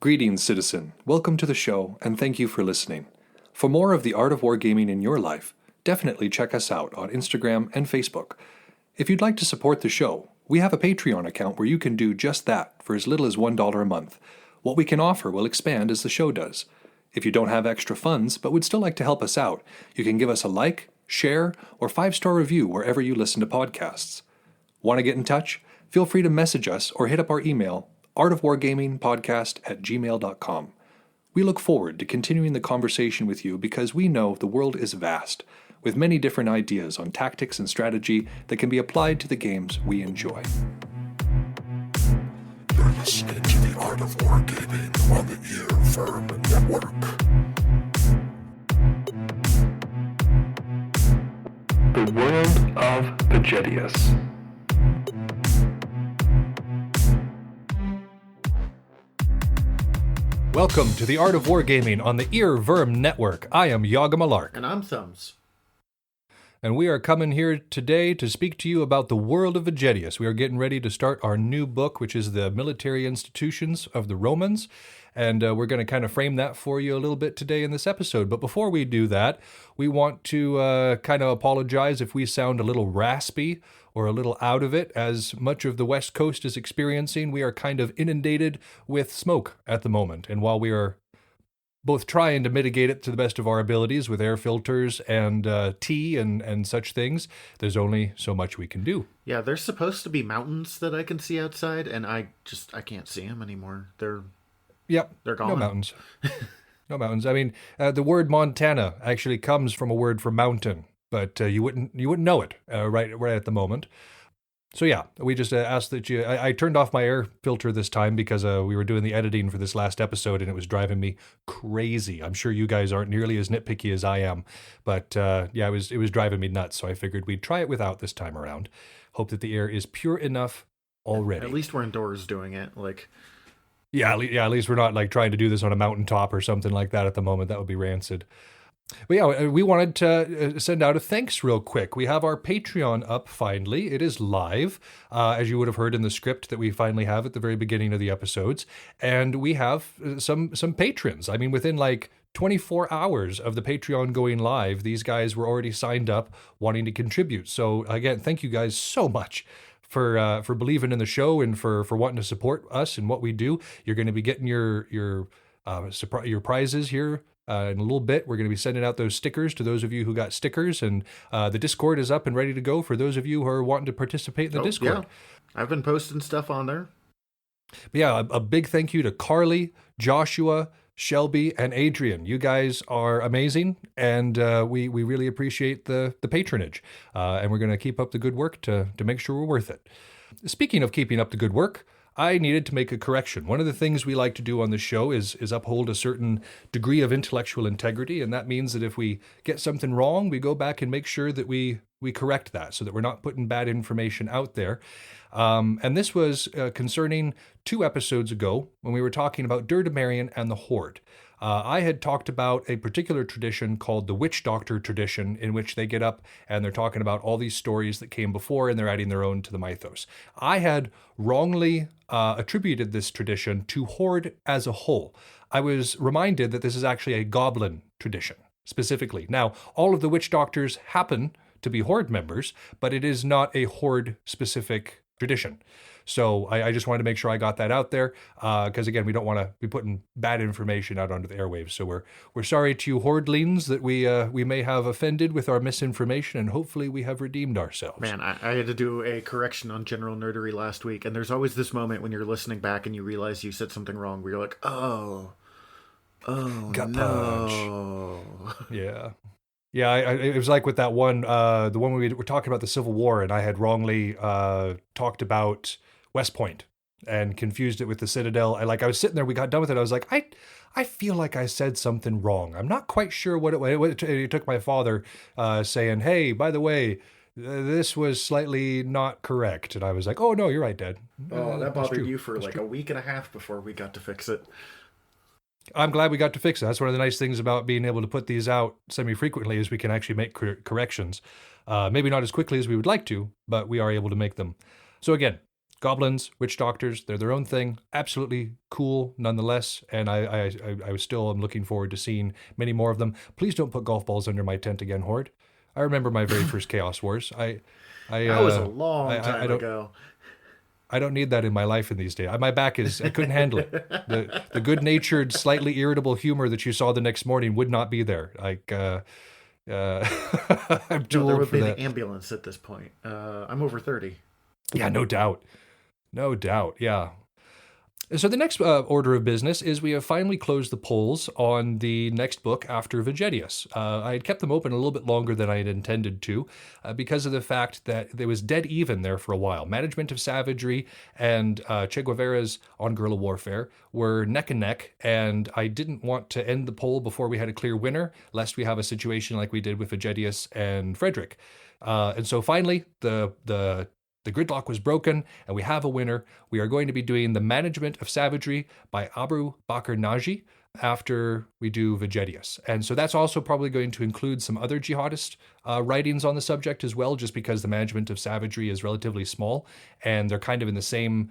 Greetings, citizen. Welcome to the show, and thank you for listening. For more of the art of wargaming in your life, definitely check us out on Instagram and Facebook. If you'd like to support the show, we have a Patreon account where you can do just that for as little as $1 a month. What we can offer will expand as the show does. If you don't have extra funds but would still like to help us out, you can give us a like, share, or 5-star review wherever you listen to podcasts. Want to get in touch? Feel free to message us or hit up our email, artofwargamingpodcast@gmail.com. We look forward to continuing the conversation with you because we know the world is vast, with many different ideas on tactics and strategy that can be applied to the games we enjoy. You're listening to the Art of Wargaming on the Ear Firm Network. The world of Vegetius. Welcome to the Art of Wargaming on the Earworm Network. I am Yaga Malark. And I'm Thumbs. And we are coming here today to speak to you about the world of Vegetius. We are getting ready to start our new book, which is the Military Institutions of the Romans. And we're going to kind of frame that for you a little bit today in this episode. But before we do that, we want to kind of apologize if we sound a little raspy or a little out of it. As much of the West Coast is experiencing, we are kind of inundated with smoke at the moment. And while we are both trying to mitigate it to the best of our abilities with air filters and tea and such things, there's only so much we can do. Yeah, there's supposed to be mountains that I can see outside, and I can't see them anymore. They're gone. No mountains. No mountains. I mean, the word Montana actually comes from a word for mountain, but you wouldn't know it right at the moment. So yeah, we just asked that you. I turned off my air filter this time because we were doing the editing for this last episode, and it was driving me crazy. I'm sure you guys aren't nearly as nitpicky as I am, but yeah, it was driving me nuts. So I figured we'd try it without this time around. Hope that the air is pure enough already. At least we're indoors doing it. Yeah, at least we're not like trying to do this on a mountaintop or something like that at the moment. That would be rancid. But yeah, we wanted to send out a thanks real quick. We have our Patreon up finally. It is live, as you would have heard in the script that we finally have at the very beginning of the episodes. And we have some patrons. I mean, within like 24 hours of the Patreon going live, these guys were already signed up wanting to contribute. So again, thank you guys so much for believing in the show and for wanting to support us and what we do. You're going to be getting your prizes here. In a little bit, we're going to be sending out those stickers to those of you who got stickers, and the Discord is up and ready to go for those of you who are wanting to participate in the Discord. Yeah. I've been posting stuff on there. But yeah, a big thank you to Carly, Joshua, Shelby, and Adrian. You guys are amazing, and we really appreciate the patronage, and we're going to keep up the good work to make sure we're worth it. Speaking of keeping up the good work, I needed to make a correction. One of the things we like to do on this show is uphold a certain degree of intellectual integrity, and that means that if we get something wrong, we go back and make sure that we correct that so that we're not putting bad information out there. And this was concerning 2 episodes ago when we were talking about Durdemarion and the Horde. I had talked about a particular tradition called the Witch Doctor tradition, in which they get up and they're talking about all these stories that came before and they're adding their own to the mythos. I had wrongly attributed this tradition to Horde as a whole. I was reminded that this is actually a Goblin tradition, specifically. Now, all of the Witch Doctors happen to be Horde members, but it is not a Horde-specific tradition. So I just wanted to make sure I got that out there, because again, we don't want to be putting bad information out onto the airwaves. So we're sorry to you Hordelings that we may have offended with our misinformation, and hopefully we have redeemed ourselves. Man, I had to do a correction on General Nerdery last week, and there's always this moment when you're listening back and you realize you said something wrong, where you're like, oh Gut no. punch. Yeah. Yeah, it was like with that one, the one where we were talking about the Civil War, and I had wrongly talked about West Point and confused it with the Citadel. I was sitting there, we got done with it. I was like, I feel like I said something wrong. I'm not quite sure what it was. It took my father saying, hey, by the way, this was slightly not correct. And I was like, oh, no, you're right, Dad. Oh, that bothered you for a week and a half before we got to fix it. I'm glad we got to fix it. That's one of the nice things about being able to put these out semi-frequently is we can actually make corrections. Maybe not as quickly as we would like to, but we are able to make them. So again, goblins, witch doctors, they're their own thing. Absolutely cool nonetheless. And I still am looking forward to seeing many more of them. Please don't put golf balls under my tent again, Horde. I remember my very first Chaos Wars. That was a long time ago. I don't need that in my life in these days. My back I couldn't handle it. The good-natured, slightly irritable humor that you saw the next morning would not be there. Like, I'm too No, there old would for be that. the ambulance at this point. I'm over 30. Yeah, no doubt. No doubt, yeah. So the next order of business is we have finally closed the polls on the next book after Vegetius. I had kept them open a little bit longer than I had intended to because of the fact that there was dead even there for a while. Management of Savagery and Che Guevara's On Guerrilla Warfare were neck and neck, and I didn't want to end the poll before we had a clear winner, lest we have a situation like we did with Vegetius and Frederick. And so finally, the gridlock was broken, and we have a winner. We are going to be doing The Management of Savagery by Abu Bakr Naji after we do Vegetius. And so that's also probably going to include some other jihadist writings on the subject as well, just because The Management of Savagery is relatively small, and they're kind of in the same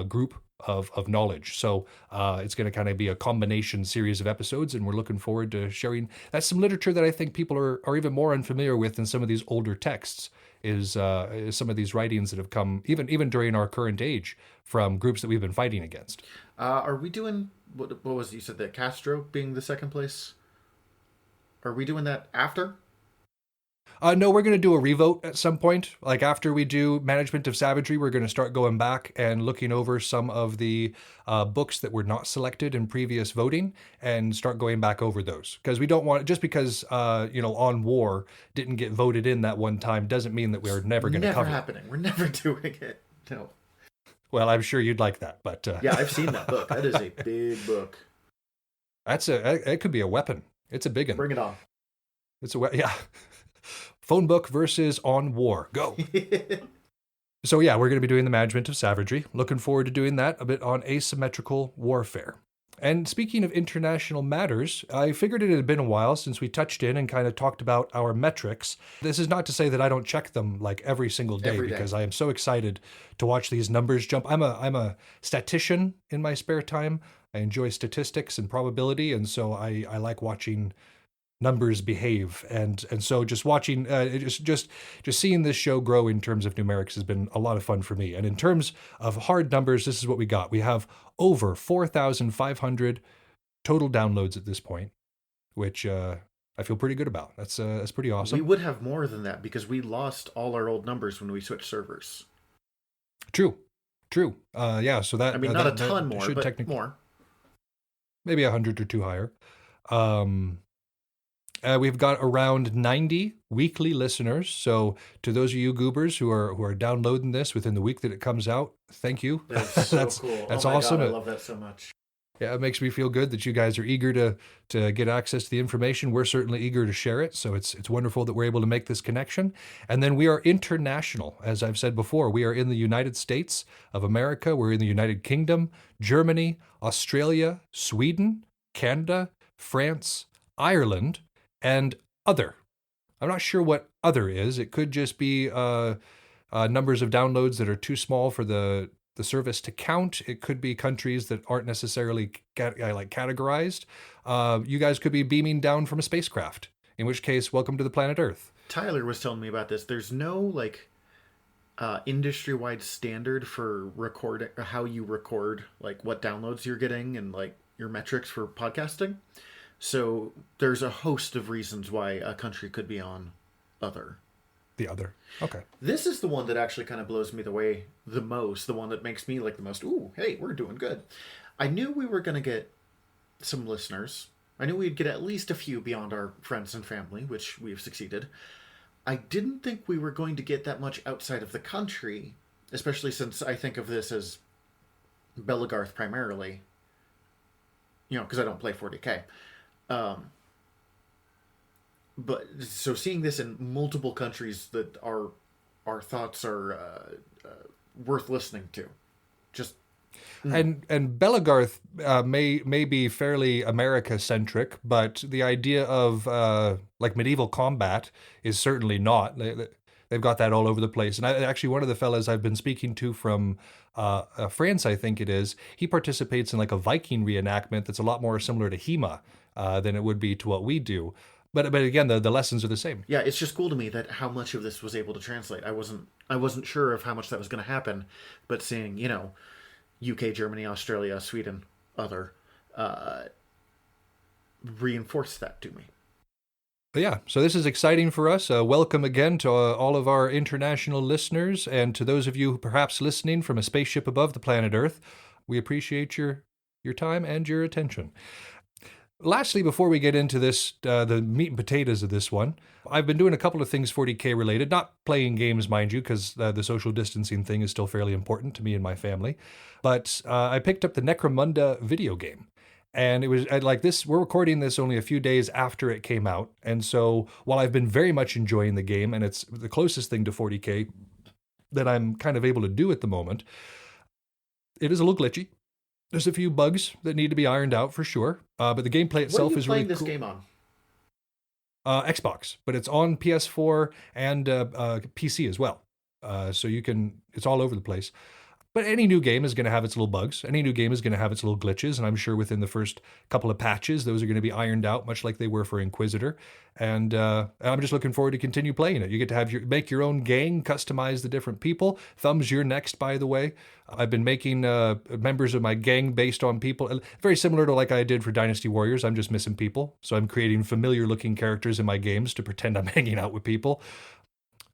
group of knowledge. So it's going to kind of be a combination series of episodes, and we're looking forward to sharing. That's some literature that I think people are even more unfamiliar with than some of these older texts. Is some of these writings that have come even during our current age from groups that we've been fighting against. Are we doing what was it? You said that Castro being the second place? Are we doing that after? No, we're going to do a revote at some point. Like after we do Management of Savagery, we're going to start going back and looking over some of the books that were not selected in previous voting and start going back over those. Because we don't want, just because, On War didn't get voted in that one time doesn't mean that we're never going to cover Never happening. We're never doing it. No. Well, I'm sure you'd like that, but... Yeah, I've seen that book. That is a big book. It could be a weapon. It's a big one. Bring it on. Yeah. Phone book versus On War. Go. So yeah, we're going to be doing The Management of Savagery. Looking forward to doing that, a bit on asymmetrical warfare. And speaking of international matters, I figured it had been a while since we touched in and kind of talked about our metrics. This is not to say that I don't check them like every single day, because I am so excited to watch these numbers jump. I'm a statistician in my spare time. I enjoy statistics and probability, and so I like watching numbers behave, and so just watching just seeing this show grow in terms of numerics has been a lot of fun for me. And in terms of hard numbers, this is what we got. We have over 4,500 total downloads at this point, which I feel pretty good about. That's pretty awesome. We would have more than that because we lost all our old numbers when we switched servers. True. Yeah, so that, I mean, not a ton more, but more. Maybe 100 or 2 higher. We've got around 90 weekly listeners. So to those of you goobers who are downloading this within the week that it comes out, thank you. That's so cool. That's oh my awesome. God, I love that so much. Yeah, it makes me feel good that you guys are eager to get access to the information. We're certainly eager to share it. So it's wonderful that we're able to make this connection. And then we are international. As I've said before, we are in the United States of America. We're in the United Kingdom, Germany, Australia, Sweden, Canada, France, Ireland, and other. I'm not sure what other is. It could just be numbers of downloads that are too small for the service to count. It could be countries that aren't necessarily categorized. You guys could be beaming down from a spacecraft, in which case, welcome to the planet Earth. Tyler was telling me about this. There's no industry-wide standard for recording, or how you record, like what downloads you're getting and like your metrics for podcasting. So there's a host of reasons why a country could be on other. The other. Okay. This is the one that actually kind of blows me away the most. The one that makes me like the most, ooh, hey, we're doing good. I knew we were going to get some listeners. I knew we'd get at least a few beyond our friends and family, which we've succeeded. I didn't think we were going to get that much outside of the country, especially since I think of this as Belagarth primarily. Because I don't play 40K. But so seeing this in multiple countries that our thoughts are worth listening to, just and Belagarth may be fairly America centric, but the idea of like medieval combat is certainly not. They've got that all over the place. And actually, one of the fellas I've been speaking to from France, I think it is, he participates in like a Viking reenactment that's a lot more similar to HEMA than it would be to what we do. But again, the lessons are the same. Yeah, it's just cool to me that how much of this was able to translate. I wasn't sure of how much that was going to happen, but seeing UK, Germany, Australia, Sweden, other reinforced that to me. But yeah, so this is exciting for us. Welcome again to all of our international listeners, and to those of you perhaps listening from a spaceship above the planet Earth. We appreciate your time and your attention. Lastly, before we get into this, the meat and potatoes of this one, I've been doing a couple of things 40K related, not playing games, mind you, because the social distancing thing is still fairly important to me and my family. But I picked up the Necromunda video game. And it was like this, we're recording this only a few days after it came out. And so while I've been very much enjoying the game, and it's the closest thing to 40K that I'm kind of able to do at the moment, it is a little glitchy. There's a few bugs that need to be ironed out for sure. But the gameplay itself is really cool. What are you playing this game on? Xbox, but it's on PS4 and PC as well. So it's all over the place. But any new game is going to have its little bugs. Any new game is going to have its little glitches. And I'm sure within the first couple of patches, those are going to be ironed out, much like they were for Inquisitor. And I'm just looking forward to continue playing it. You get to make your own gang, customize the different people. Thumbs, you're next, by the way. I've been making members of my gang based on people. Very similar to like I did for Dynasty Warriors. I'm just missing people. So I'm creating familiar looking characters in my games to pretend I'm hanging out with people.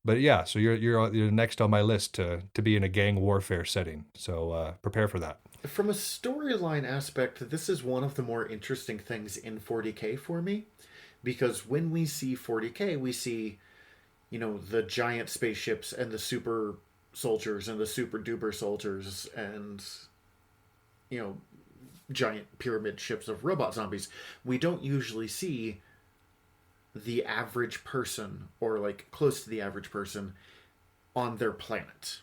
But yeah, so you're next on my list to be in a gang warfare setting. So prepare for that. From a storyline aspect, this is one of the more interesting things in 40K for me, because when we see 40K, we see, the giant spaceships and the super soldiers and the super duper soldiers and, giant pyramid ships of robot zombies. We don't usually see the average person, or like close to the average person, on their planet.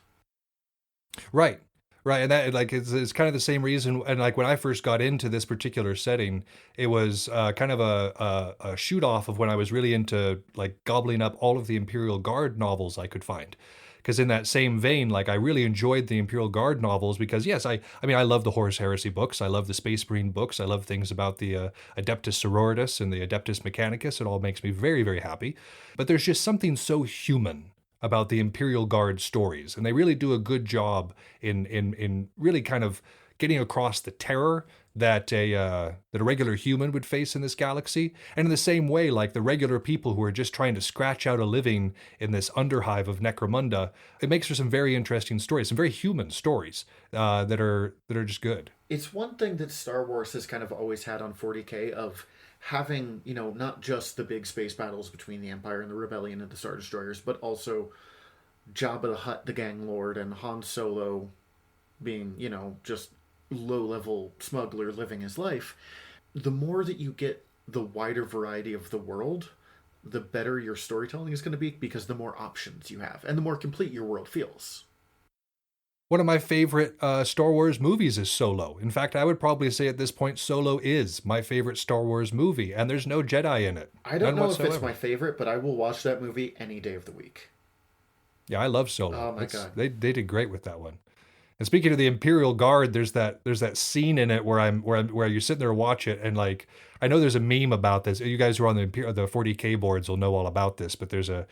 Right. And that like it's kind of the same reason. And like when I first got into this particular setting, it was kind of a shoot off of when I was really into like gobbling up all of the Imperial Guard novels I could find. Because in that same vein, like I really enjoyed the Imperial Guard novels because yes, I mean I love the Horus Heresy books, I love the Space Marine books, I love things about the Adeptus Sororitas and the Adeptus Mechanicus. It all makes me very, very happy. But there's just something so human about the Imperial Guard stories, and they really do a good job in really kind of getting across the terror that a regular human would face in this galaxy. And in the same way, like the regular people who are just trying to scratch out a living in this underhive of Necromunda, it makes for some very interesting stories, some very human stories that are just good. It's one thing that Star Wars has kind of always had on 40K of having, not just the big space battles between the Empire and the Rebellion and the Star Destroyers, but also Jabba the Hutt, the Gang Lord, and Han Solo being, just low-level smuggler living his life. The more that you get the wider variety of the world, the better your storytelling is going to be, because the more options you have and the more complete your world feels. One of my favorite Star Wars movies is Solo. In fact, I would probably say at this point Solo is my favorite Star Wars movie, and there's no Jedi in it. I don't know if it's my favorite, but I will watch that movie any day of the week. Yeah, I love Solo. Oh my God. They did great with that one. And speaking of the Imperial Guard, there's that scene in it where you sit there and watch it, and like I know there's a meme about this. You guys who are on the 40K boards will know all about this, but there's a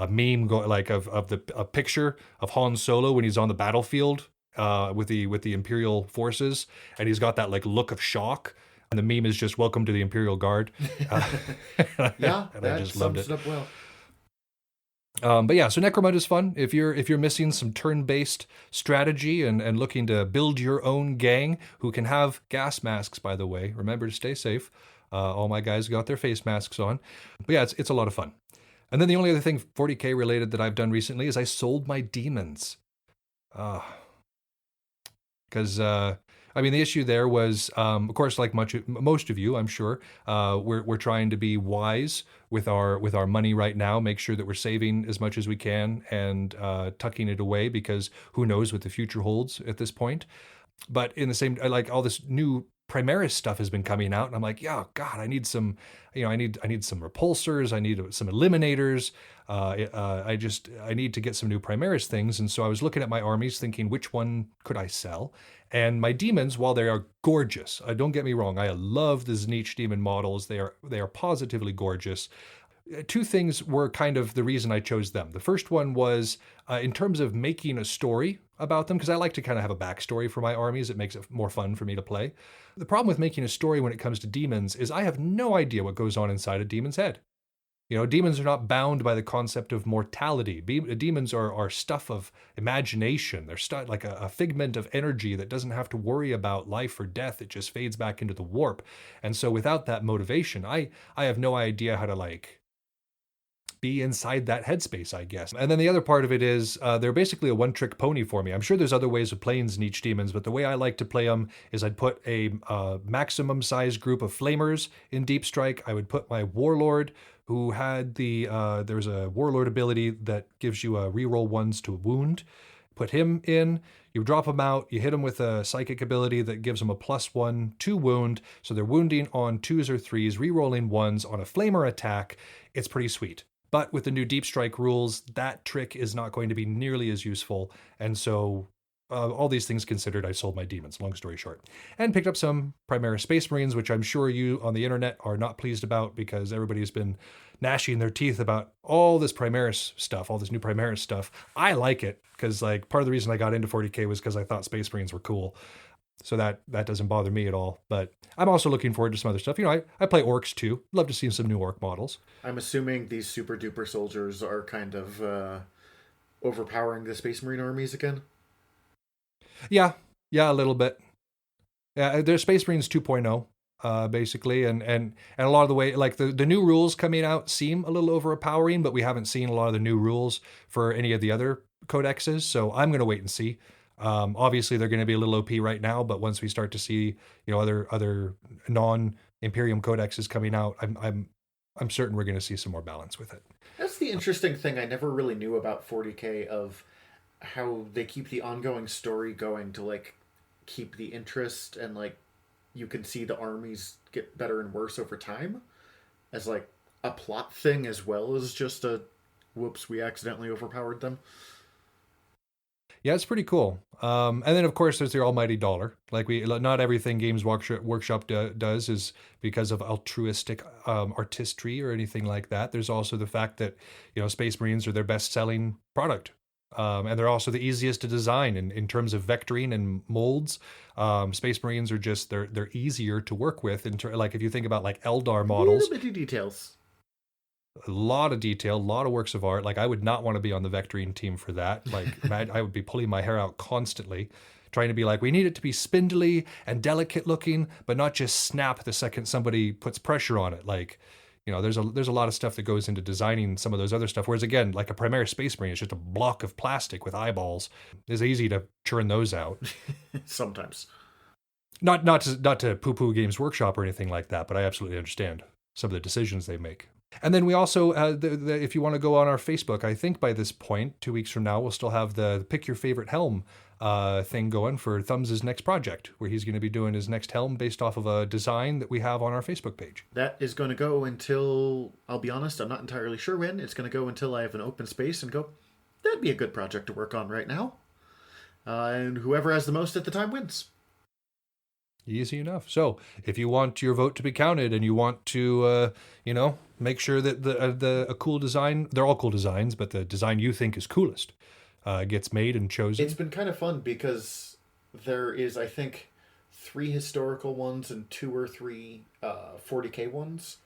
meme of a picture of Han Solo when he's on the battlefield with the Imperial forces, and he's got that like look of shock, and the meme is just "Welcome to the Imperial Guard." Yeah, and that I just loved sums it up well. But yeah, so Necromunda is fun. If you're missing some turn-based strategy and looking to build your own gang who can have gas masks, by the way, remember to stay safe. All my guys got their face masks on. But yeah, it's a lot of fun. And then the only other thing 40K related that I've done recently is I sold my demons. Because the issue there was, of course, like most of you, I'm sure, we're trying to be wise with our money right now, make sure that we're saving as much as we can and tucking it away, because who knows what the future holds at this point. But in the same, like all this new Primaris stuff has been coming out, and I'm like, yeah, God, I need some, I need some repulsors, I need some eliminators. I need to get some new Primaris things, and so I was looking at my armies, thinking which one could I sell. And my demons, while they are gorgeous, don't get me wrong, I love the Tzeentch demon models. They are positively gorgeous. Two things were kind of the reason I chose them. The first one was in terms of making a story about them, because I like to kind of have a backstory for my armies. It makes it more fun for me to play. The problem with making a story when it comes to demons is I have no idea what goes on inside a demon's head. Demons are not bound by the concept of mortality. Demons are stuff of imagination. They're stuff like a figment of energy that doesn't have to worry about life or death. It just fades back into the warp. And so without that motivation, I have no idea how to be inside that headspace, I guess. And then the other part of it is they're basically a one-trick pony for me. I'm sure there's other ways of playing Tzeentch demons, but the way I like to play them is I'd put a maximum size group of flamers in Deep Strike. I would put my warlord, who had there's a warlord ability that gives you a reroll ones to wound. Put him in, you drop him out, you hit him with a psychic ability that gives him a +1 to wound. So they're wounding on 2s or 3s, rerolling 1s on a flamer attack. It's pretty sweet. But with the new Deep Strike rules, that trick is not going to be nearly as useful. And so all these things considered, I sold my demons, long story short. And picked up some Primaris Space Marines, which I'm sure you on the internet are not pleased about because everybody's been gnashing their teeth about all this Primaris stuff, all this new Primaris stuff. I like it because part of the reason I got into 40K was because I thought Space Marines were cool. So that doesn't bother me at all. But I'm also looking forward to some other stuff. I play orcs too. Love to see some new orc models. I'm assuming these super duper soldiers are kind of overpowering the Space Marine armies again. Yeah, a little bit. Yeah, they're Space Marines 2.0, basically, and a lot of the way, the new rules coming out seem a little overpowering, but we haven't seen a lot of the new rules for any of the other codexes. So I'm going to wait and see. Obviously, they're going to be a little OP right now, but once we start to see, other non-Imperium codexes coming out, I'm certain we're going to see some more balance with it. That's the interesting thing I never really knew about 40K, of how they keep the ongoing story going to keep the interest, and you can see the armies get better and worse over time as a plot thing as well as just a whoops, we accidentally overpowered them. Yeah, it's pretty cool. And then, of course, there's the almighty dollar. Not everything Games Workshop does is because of altruistic artistry or anything like that. There's also the fact that, Space Marines are their best-selling product. And they're also the easiest to design in terms of vectoring and molds. Space Marines are just, they're easier to work with. If you think about Eldar models. Little bitty details. A lot of detail, a lot of works of art. I would not want to be on the vectoring team for that. I would be pulling my hair out constantly, trying to be we need it to be spindly and delicate looking, but not just snap the second somebody puts pressure on it. There's a lot of stuff that goes into designing some of those other stuff. Whereas again, a Primaris Space Marine is just a block of plastic with eyeballs. It's easy to churn those out. Sometimes. Not to poo-poo Games Workshop or anything like that, but I absolutely understand some of the decisions they make. And then we also, if you want to go on our Facebook, I think by this point, 2 weeks from now, we'll still have the Pick Your Favorite Helm thing going for Thumbs' next project, where he's going to be doing his next helm based off of a design that we have on our Facebook page. That is going to go until, I'll be honest, I'm not entirely sure when. It's going to go until I have an open space and go, that'd be a good project to work on right now. And whoever has the most at the time wins. Easy enough. So if you want your vote to be counted and you want to, make sure that a cool design, they're all cool designs, but the design you think is coolest gets made and chosen. It's been kind of fun because there is, I think, 3 historical ones and 2 or 3 40K ones.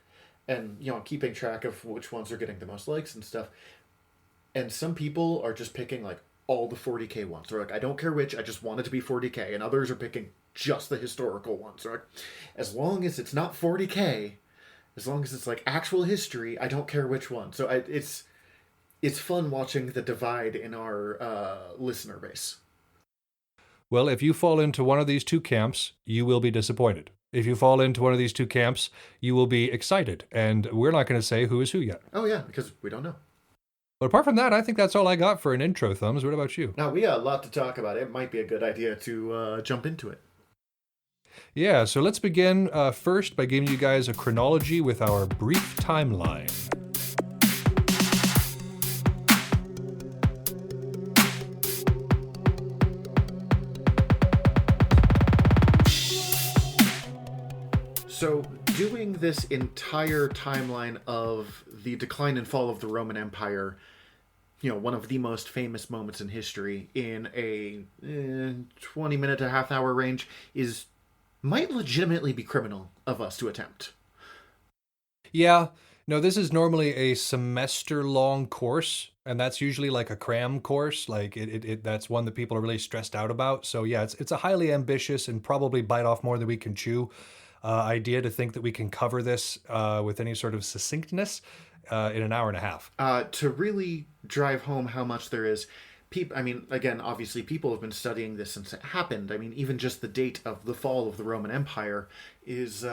And, keeping track of which ones are getting the most likes and stuff. And some people are just picking, all the 40K ones. They're I don't care which, I just want it to be 40K. And others are picking just the historical ones. They're as long as it's not 40K, as long as it's actual history, I don't care which one. So it's fun watching the divide in our listener base. Well, if you fall into one of these two camps, you will be disappointed. If you fall into one of these two camps, you will be excited. And we're not going to say who is who yet. Oh, yeah, because we don't know. But apart from that, I think that's all I got for an intro, Thumbs. What about you? Now, we got a lot to talk about. It might be a good idea to jump into it. Yeah, so let's begin first by giving you guys a chronology with our brief timeline. So, doing this entire timeline of the decline and fall of the Roman Empire, one of the most famous moments in history in a 20-minute to half-hour range might legitimately be criminal of us to attempt. Yeah, no, this is normally a semester-long course, and that's usually like a cram course. Like that's one that people are really stressed out about. So yeah, it's a highly ambitious and probably bite off more than we can chew idea to think that we can cover this with any sort of succinctness in an hour and a half. To really drive home how much there is, again, obviously people have been studying this since it happened. I mean, even just the date of the fall of the Roman Empire is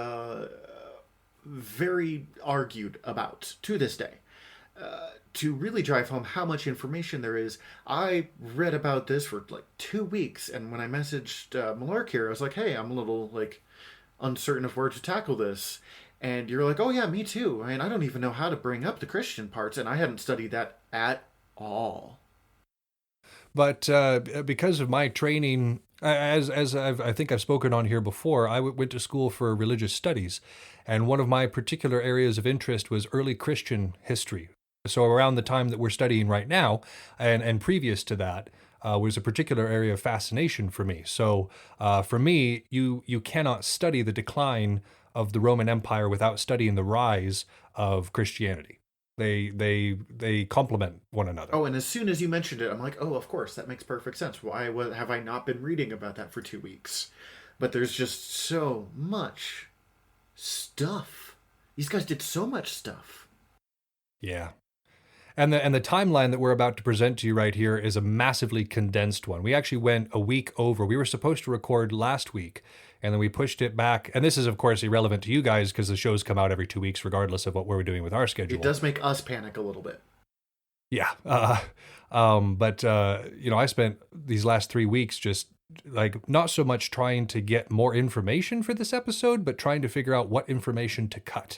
very argued about to this day. To really drive home how much information there is, I read about this for like 2 weeks, and when I messaged Malork here, I was like, hey, I'm a little uncertain of where to tackle this. And you're like, oh yeah, me too. I mean, I don't even know how to bring up the Christian parts, and I hadn't studied that at all. But because of my training, I think I've spoken on here before, I went to school for religious studies, and one of my particular areas of interest was early Christian history. So around the time that we're studying right now, and previous to that, was a particular area of fascination for me. So for me, you cannot study the decline of the Roman Empire without studying the rise of Christianity. They complement one another. Oh, and as soon as you mentioned it, I'm like, oh, of course, that makes perfect sense. Why have I not been reading about that for 2 weeks? But there's just so much stuff. These guys did so much stuff. Yeah. And the timeline that we're about to present to you right here is a massively condensed one. We actually went a week over. We were supposed to record last week, and then we pushed it back. And this is, of course, irrelevant to you guys because the shows come out every 2 weeks, regardless of what we're doing with our schedule. It does make us panic a little bit. Yeah. But I spent these last 3 weeks just not so much trying to get more information for this episode, but trying to figure out what information to cut.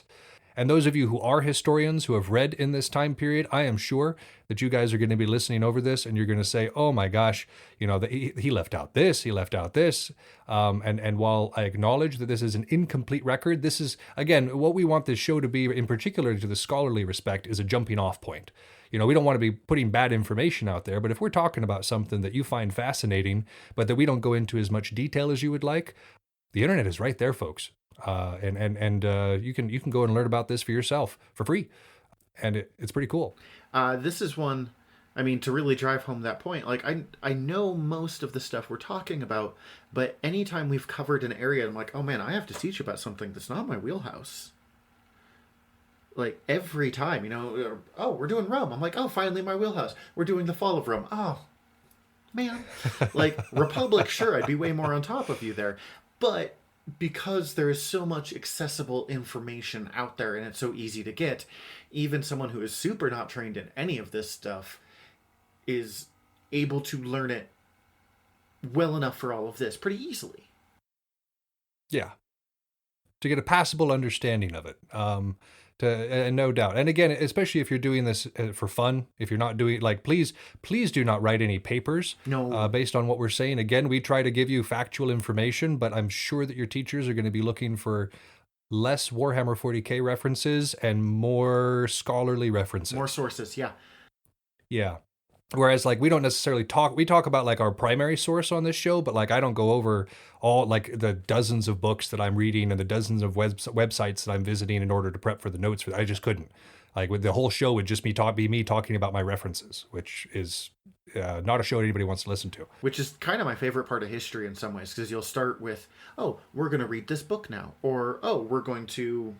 And those of you who are historians who have read in this time period, I am sure that you guys are going to be listening over this and you're going to say, oh my gosh, he left out this, he left out this. And while I acknowledge that this is an incomplete record, this is, again, what we want this show to be, in particular to the scholarly respect, is a jumping off point. We don't want to be putting bad information out there, but if we're talking about something that you find fascinating, but that we don't go into as much detail as you would like, the internet is right there, folks. And you can go and learn about this for yourself for free, and it's pretty cool. This is one, to really drive home that point. I know most of the stuff we're talking about, but anytime we've covered an area, I'm like, oh man, I have to teach about something that's not my wheelhouse. Like every time, oh, we're doing Rome. I'm like, oh, finally my wheelhouse. We're doing the fall of Rome. Oh, man. Republic, sure, I'd be way more on top of you there, but because there is so much accessible information out there and it's so easy to get, even someone who is super not trained in any of this stuff is able to learn it well enough for all of this pretty easily. Yeah. To get a passable understanding of it. No doubt. And again, especially if you're doing this for fun, if you're not doing, please do not write any papers based on what we're saying. Again, we try to give you factual information, but I'm sure that your teachers are going to be looking for less Warhammer 40K references and more scholarly references. More sources, yeah. Yeah. Whereas we don't necessarily talk about our primary source on this show, but I don't go over all the dozens of books that I'm reading and the dozens of websites that I'm visiting in order to prep for the notes for that. I just couldn't. The whole show would just be me talking about my references, which is not a show anybody wants to listen to. Which is kind of my favorite part of history in some ways, because you'll start with, oh, we're going to read this book now, or oh, we're going to.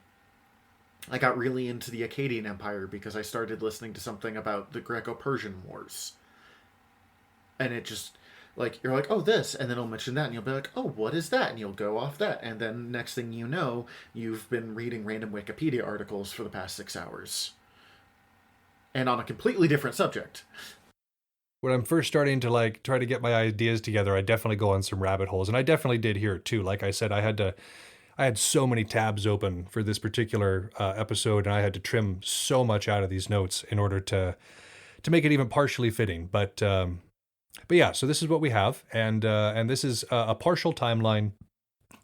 I got really into the Akkadian Empire because I started listening to something about the Greco-Persian Wars. And it just, you're like, oh, this, and then I'll mention that, and you'll be like, oh, what is that? And you'll go off that, and then next thing you know, you've been reading random Wikipedia articles for the past 6 hours. And on a completely different subject. when I'm first starting to like try to get my ideas together, I definitely go on some rabbit holes, and I definitely did here too. Like I said, I had so many tabs open for this particular episode, and I had to trim so much out of these notes in order to make it even partially fitting. But yeah, so this is what we have, and this is a partial timeline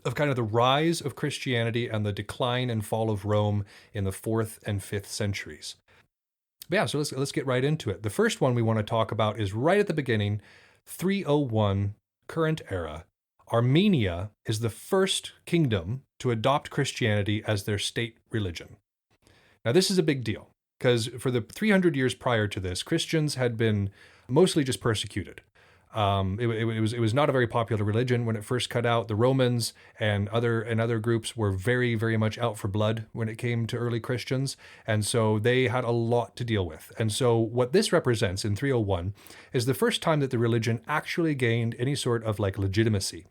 of kind of the rise of Christianity and the decline and fall of Rome in the 4th and 5th centuries. But yeah, so let's get right into it. The first one we want to talk about is right at the beginning, 301 current era. Armenia is the first kingdom to adopt Christianity as their state religion. Now, this is a big deal because for the 300 years prior to this, Christians had been mostly just persecuted. It was not a very popular religion when it first cut out. The Romans and other groups were very, very much out for blood when it came to early Christians, and so they had a lot to deal with. And so what this represents in 301 is the first time that the religion actually gained any sort of like legitimacy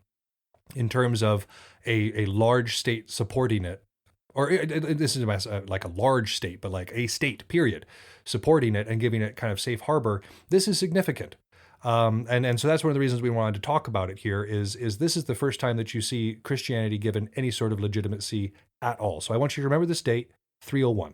in terms of a large state supporting it. Or this is like a large state, but like a state, period, supporting it and giving it kind of safe harbor. This is significant. And so that's one of the reasons we wanted to talk about it here is this is the first time that you see Christianity given any sort of legitimacy at all. So I want you to remember this date, 301.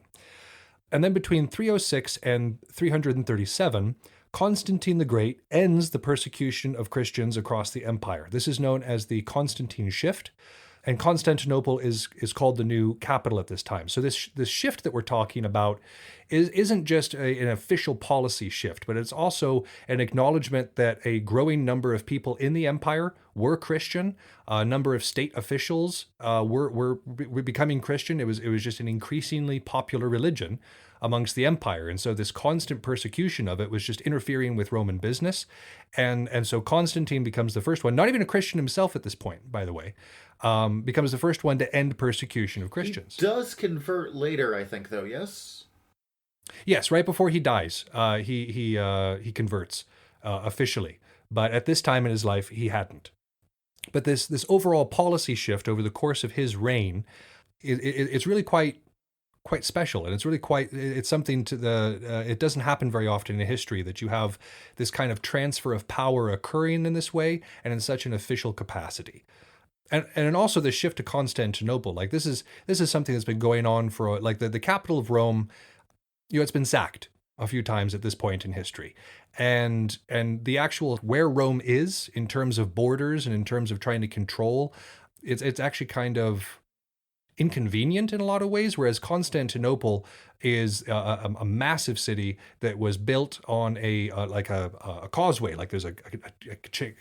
And then between 306 and 337, Constantine the Great ends the persecution of Christians across the empire. This is known as the Constantine Shift. And Constantinople is called the new capital at this time. So this shift that we're talking about isn't just an official policy shift, but it's also an acknowledgement that a growing number of people in the empire were Christian. A number of state officials were becoming Christian. It was just an increasingly popular religion amongst the empire. And so this constant persecution of it was just interfering with Roman business. And so Constantine becomes the first one, not even a Christian himself at this point, by the way, becomes the first one to end persecution of Christians. He does convert later, I think, though, yes? Yes, right before he dies, he converts officially. But at this time in his life, he hadn't. But this overall policy shift over the course of his reign, it's really quite special, and it's something it doesn't happen very often in history that you have this kind of transfer of power occurring in this way and in such an official capacity. And also the shift to Constantinople, like this is something that's been going on for like the capital of Rome. It's been sacked a few times at this point in history, and the actual where Rome is in terms of borders and in terms of trying to control, it's actually kind of inconvenient in a lot of ways, whereas Constantinople is a massive city that was built on a causeway, like there's a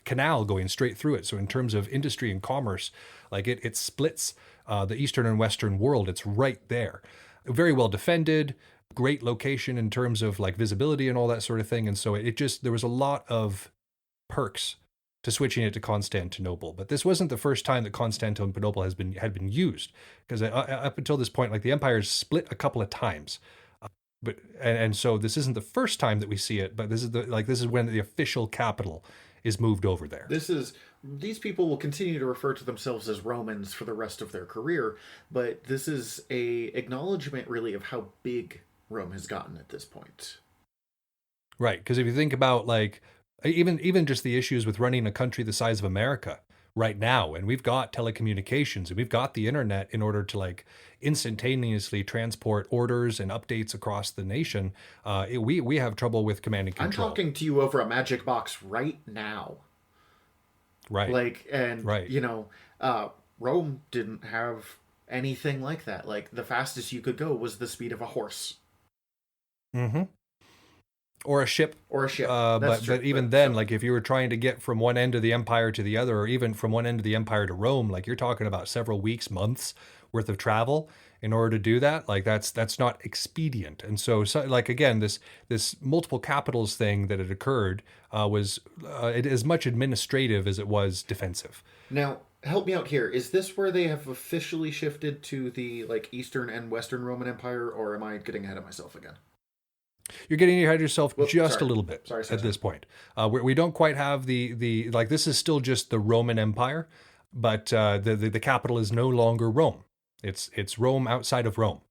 canal going straight through it. So in terms of industry and commerce, like it splits the eastern and western world. It's right there, very well defended, great location in terms of like visibility and all that sort of thing. And so there was a lot of perks to switching it to Constantinople. But this wasn't the first time that Constantinople had been used, because up until this point, like the empire's split a couple of times. And so this isn't the first time that we see it, but this is when the official capital is moved over there. These people will continue to refer to themselves as Romans for the rest of their career, but this is a acknowledgement really of how big Rome has gotten at this point. Right, because if you think about like even just the issues with running a country the size of America right now, and we've got telecommunications and we've got the internet in order to like instantaneously transport orders and updates across the nation, we have trouble with command and control. I'm talking to you over a magic box right now. Right. Rome didn't have anything like that. Like the fastest you could go was the speed of a horse. Mm-hmm. Or a ship. But even then, like if you were trying to get from one end of the empire to the other, or even from one end of the empire to Rome, like you're talking about several weeks, months worth of travel in order to do that. Like that's not expedient. And so like again, this multiple capitals thing that had occurred was as much administrative as it was defensive. Now, help me out here. Is this where they have officially shifted to the like Eastern and Western Roman Empire, or am I getting ahead of myself again? You're getting ahead of yourself a little bit sorry. This point. We don't quite have the like this is still just the Roman Empire, but the capital is no longer Rome. It's Rome outside of Rome.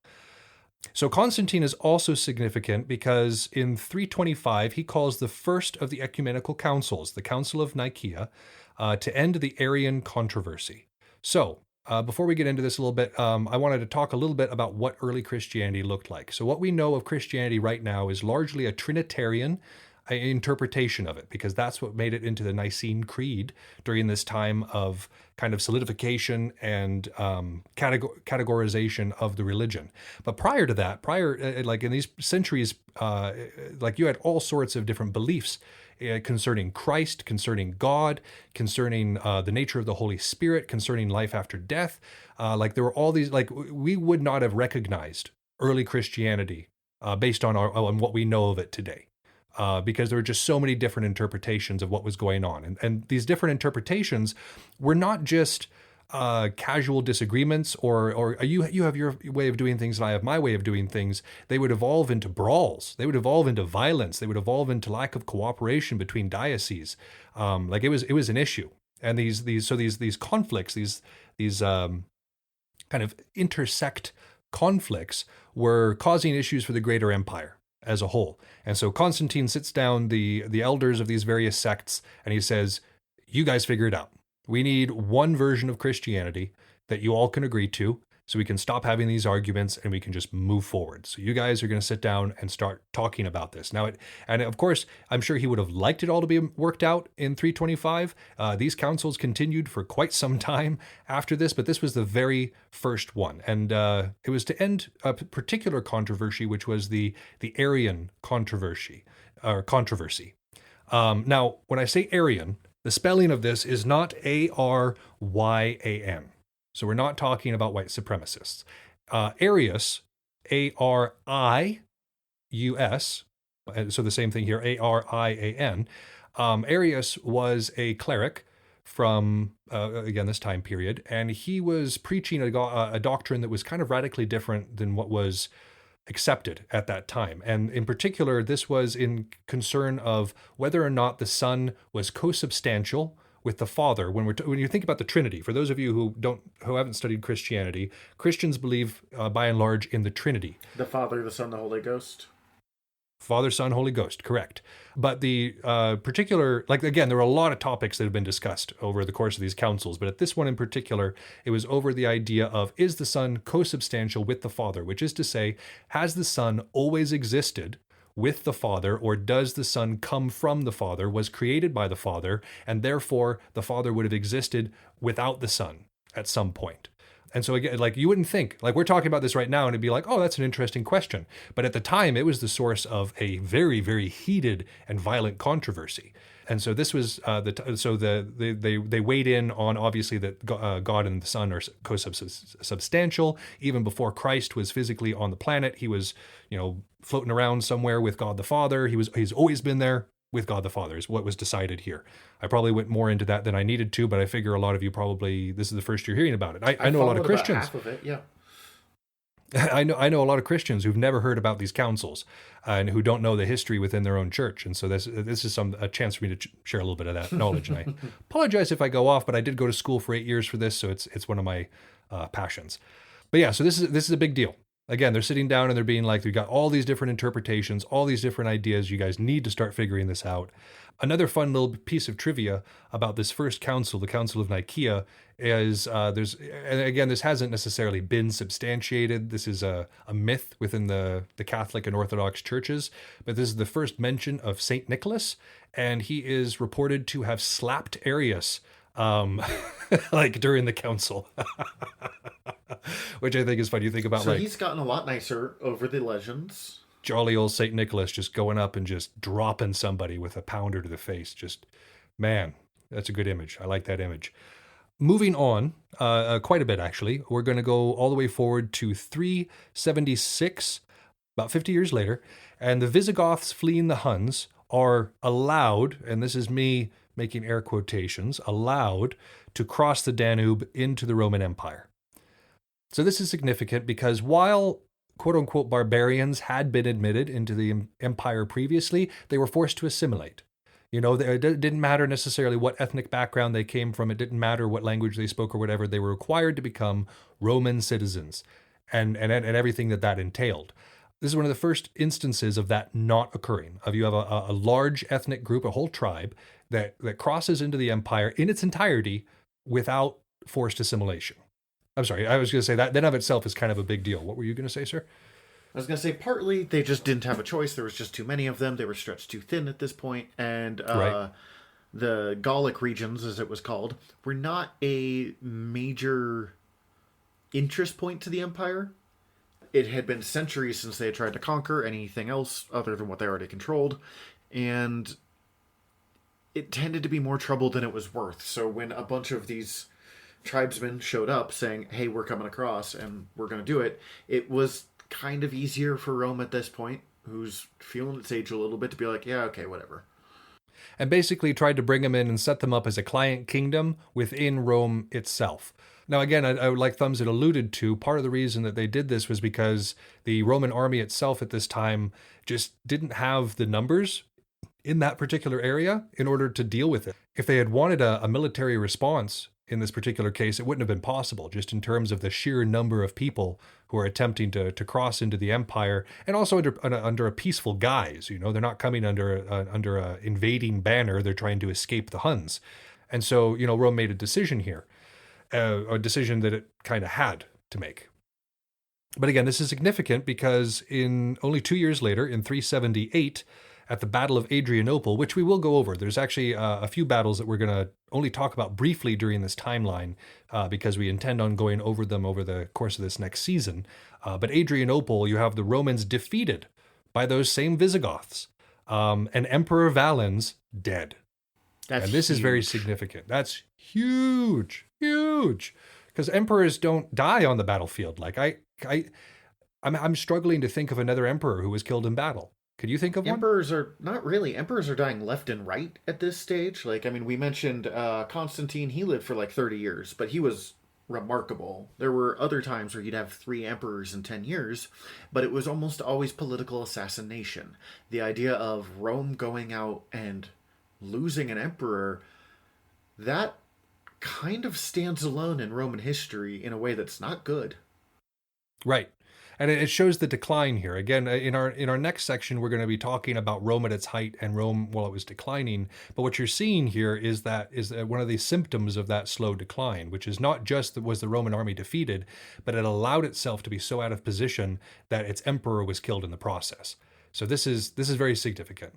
So Constantine is also significant because in 325 he calls the first of the ecumenical councils, the Council of Nicaea, to end the Arian controversy. So before we get into this a little bit, I wanted to talk a little bit about what early Christianity looked like. So what we know of Christianity right now is largely a Trinitarian interpretation of it, because that's what made it into the Nicene Creed during this time of kind of solidification and categorization of the religion. But prior to that, like in these centuries, like you had all sorts of different beliefs concerning Christ, concerning God, concerning the nature of the Holy Spirit, concerning life after death. Like there were all these, like we would not have recognized early Christianity based on on what we know of it today. Because there were just so many different interpretations of what was going on. And these different interpretations were not just casual disagreements or you have your way of doing things and I have my way of doing things. They would evolve into brawls. They would evolve into violence. They would evolve into lack of cooperation between dioceses. Like it was an issue. And these conflicts, these kind of intersect conflicts were causing issues for the greater empire as a whole. And so Constantine sits down the elders of these various sects and he says, you guys figure it out. We need one version of Christianity that you all can agree to so we can stop having these arguments and we can just move forward. So you guys are going to sit down and start talking about this. Now, and of course, I'm sure he would have liked it all to be worked out in 325. These councils continued for quite some time after this, but this was the very first one. And it was to end a particular controversy, which was the Arian controversy. Now, when I say Arian, the spelling of this is not Aryan. So we're not talking about white supremacists. Arius, Arius, so the same thing here, Arian. Arius was a cleric from, again, this time period, and he was preaching a doctrine that was kind of radically different than what was accepted at that time. And in particular, this was in concern of whether or not the Son was co-substantial with the Father. When you think about the Trinity, for those of you who haven't studied Christianity, Christians believe by and large in the Trinity. The Father, the Son, the Holy Ghost. Father, Son, Holy Ghost, correct. But the particular, like again, there were a lot of topics that have been discussed over the course of these councils, but at this one in particular, it was over the idea of, is the Son co-substantial with the Father? Which is to say, has the Son always existed with the Father, or does the Son come from the Father, was created by the Father, and therefore the Father would have existed without the Son at some point? And so again, like you wouldn't think, like we're talking about this right now and it'd be like, oh, that's an interesting question. But at the time, it was the source of a very, very heated and violent controversy. And so this was they weighed in on obviously that God and the Son are co-substantial. Even before Christ was physically on the planet, he was, floating around somewhere with God the Father. He's always been there with God the Father is what was decided here. I probably went more into that than I needed to, but I figure a lot of you probably, this is the first you're hearing about it. I know a lot of Christians. Half of it, yeah. I know a lot of Christians who've never heard about these councils and who don't know the history within their own church. And so this is a chance for me to share a little bit of that knowledge. And I apologize if I go off, but I did go to school for 8 years for this, so it's one of my passions. But yeah, so this is a big deal. Again, they're sitting down and they're being like, we've got all these different interpretations, all these different ideas. You guys need to start figuring this out. Another fun little piece of trivia about this first council, the Council of Nicaea, is and again, this hasn't necessarily been substantiated. This is a myth within the Catholic and Orthodox churches, but this is the first mention of Saint Nicholas, and he is reported to have slapped Arius like during the council. Which I think is fun. You think about he's gotten a lot nicer over the legends. Jolly old Saint Nicholas just going up and just dropping somebody with a pounder to the face. Just, man, that's a good image. I like that image. Moving on, quite a bit actually. We're going to go all the way forward to 376, about 50 years later, and the Visigoths fleeing the Huns are allowed, and this is me making air quotations, allowed to cross the Danube into the Roman Empire. So this is significant because while quote-unquote barbarians had been admitted into the empire previously, they were forced to assimilate. It didn't matter necessarily what ethnic background they came from. It didn't matter what language they spoke or whatever. They were required to become Roman citizens. and everything that entailed. This is one of the first instances of that not occurring. Of you have a large ethnic group, a whole tribe that crosses into the empire in its entirety without forced assimilation. I'm sorry, I was going to say that of itself is kind of a big deal. What were you going to say, sir? I was going to say partly they just didn't have a choice. There was just too many of them. They were stretched too thin at this point, and Right. the Gallic regions, as it was called, were not a major interest point to the empire. It had been centuries since they had tried to conquer anything else other than what they already controlled, and it tended to be more trouble than it was worth. So when a bunch of these tribesmen showed up saying, "Hey, we're coming across and we're going to do it," it was kind of easier for Rome at this point, who's feeling its age a little bit, to be like, "Yeah, okay, whatever." And basically tried to bring them in and set them up as a client kingdom within Rome itself. Now, again, I would like Thumbs had alluded to, part of the reason that they did this was because the Roman army itself at this time just didn't have the numbers in that particular area in order to deal with it. If they had wanted a military response in this particular case, it wouldn't have been possible, just in terms of the sheer number of people who are attempting to cross into the empire, and also under a peaceful guise. You know, they're not coming under a invading banner. They're trying to escape the Huns. And so, you know, Rome made a decision here, a decision that it kind of had to make. But again, this is significant because in only 2 years later, in 378, at the Battle of Adrianople, which we will go over. There's actually a few battles that we're going to only talk about briefly during this timeline because we intend on going over them over the course of this next season. But Adrianople, you have the Romans defeated by those same Visigoths, and Emperor Valens dead. That's And this is very huge. significant. That's huge, huge, because emperors don't die on the battlefield. Like I'm struggling to think of another emperor who was killed in battle. Could you think of one? Emperors are not really. Emperors are dying left and right at this stage. Like, I mean, we mentioned Constantine. He lived for like 30 years, but he was remarkable. There were other times where you'd have 3 emperors in 10 years, but it was almost always political assassination. The idea of Rome going out and losing an emperor, that kind of stands alone in Roman history in a way that's not good. Right. And it shows the decline here. Again, in our next section, we're going to be talking about Rome at its height and Rome while it was declining. But what you're seeing here is one of the symptoms of that slow decline, which is not just that was the Roman army defeated, but it allowed itself to be so out of position that its emperor was killed in the process. So this is very significant.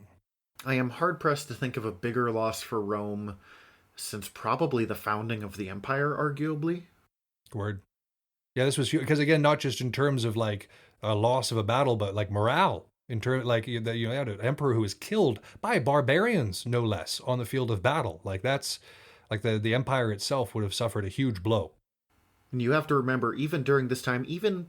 I am hard pressed to think of a bigger loss for Rome since probably the founding of the empire, arguably. Word. Yeah, this was because again, not just in terms of like a loss of a battle, but like morale. In terms like you had an emperor who was killed by barbarians, no less, on the field of battle. Like that's like the empire itself would have suffered a huge blow. And you have to remember, even during this time, even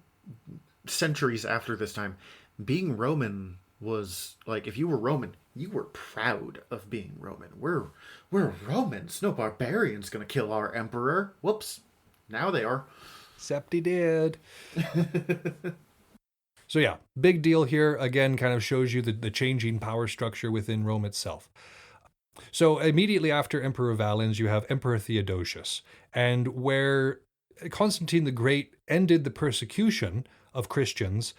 centuries after this time, being Roman was like, if you were Roman, you were proud of being Roman. We're Romans. No barbarian's gonna kill our emperor. Whoops. Now they are. Except he did. So yeah, big deal here. Again, kind of shows you the changing power structure within Rome itself. So immediately after Emperor Valens, you have Emperor Theodosius. And where Constantine the Great ended the persecution of Christians,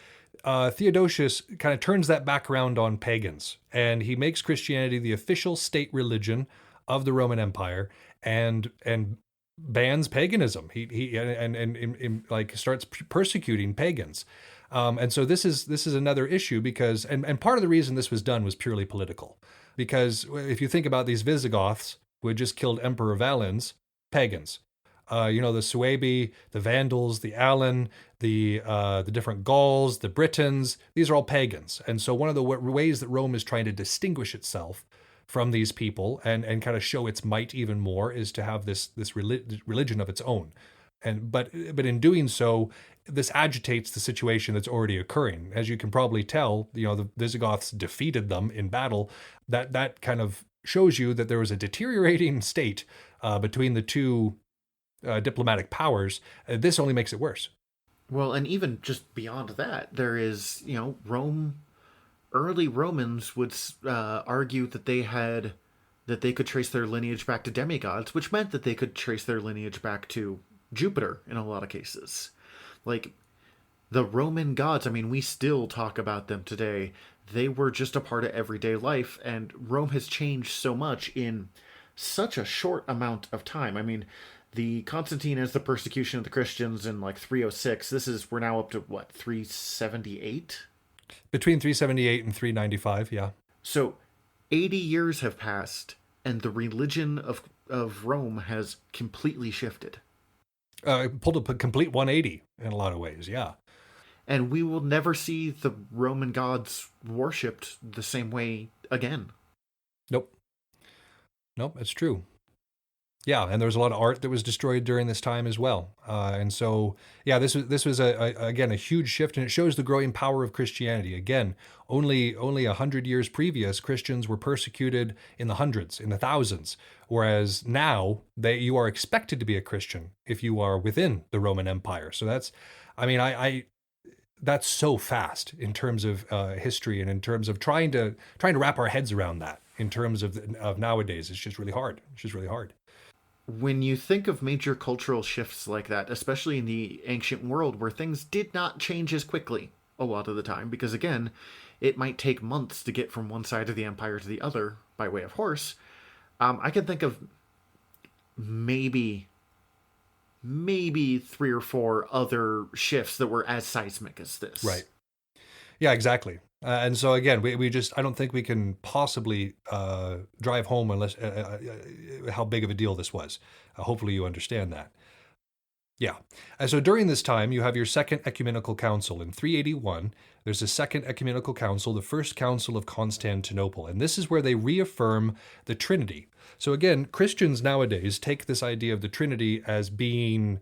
Theodosius kind of turns that back around on pagans. And he makes Christianity the official state religion of the Roman Empire and bans paganism. He like starts persecuting pagans. And so this is another issue because and part of the reason this was done was purely political. Because if you think about these Visigoths who had just killed Emperor Valens, pagans. The Suebi, the Vandals, the Alan, the different Gauls, the Britons, these are all pagans. And so one of the ways that Rome is trying to distinguish itself from these people and kind of show its might even more is to have this religion of its own. But in doing so, this agitates the situation that's already occurring. As you can probably tell, the Visigoths defeated them in battle. That kind of shows you that there was a deteriorating state between the two diplomatic powers. This only makes it worse. Well, and even just beyond that, there is, Rome. Early Romans would argue that they could trace their lineage back to demigods, which meant that they could trace their lineage back to Jupiter in a lot of cases. Like, The Roman gods, I mean, we still talk about them today. They were just a part of everyday life, and Rome has changed so much in such a short amount of time. I mean, the Constantine is the persecution of the Christians in like 306. We're now up to what, 378? Between 378 and 395, yeah. So 80 years have passed, and the religion of Rome has completely shifted. Pulled a complete 180 in a lot of ways, yeah. And we will never see the Roman gods worshipped the same way again. Nope. Nope, that's true. Yeah, and there was a lot of art that was destroyed during this time as well, and so yeah, this was again a huge shift, and it shows the growing power of Christianity. Again, only 100 years previous, Christians were persecuted in the hundreds, in the thousands, whereas now you are expected to be a Christian if you are within the Roman Empire. So that's, I mean, I that's so fast in terms of history and in terms of trying to wrap our heads around that. In terms of nowadays, it's just really hard. It's just really hard. When you think of major cultural shifts like that, especially in the ancient world where things did not change as quickly a lot of the time, because again, it might take months to get from one side of the empire to the other by way of horse, I can think of maybe three or four other shifts that were as seismic as this. Right. Yeah, exactly. And so again, we just, I don't think we can possibly drive home unless how big of a deal this was. Hopefully you understand that. Yeah. And so during this time, you have your Second Ecumenical Council. In 381, there's a Second Ecumenical Council, the First Council of Constantinople. And this is where they reaffirm the Trinity. So again, Christians nowadays take this idea of the Trinity as being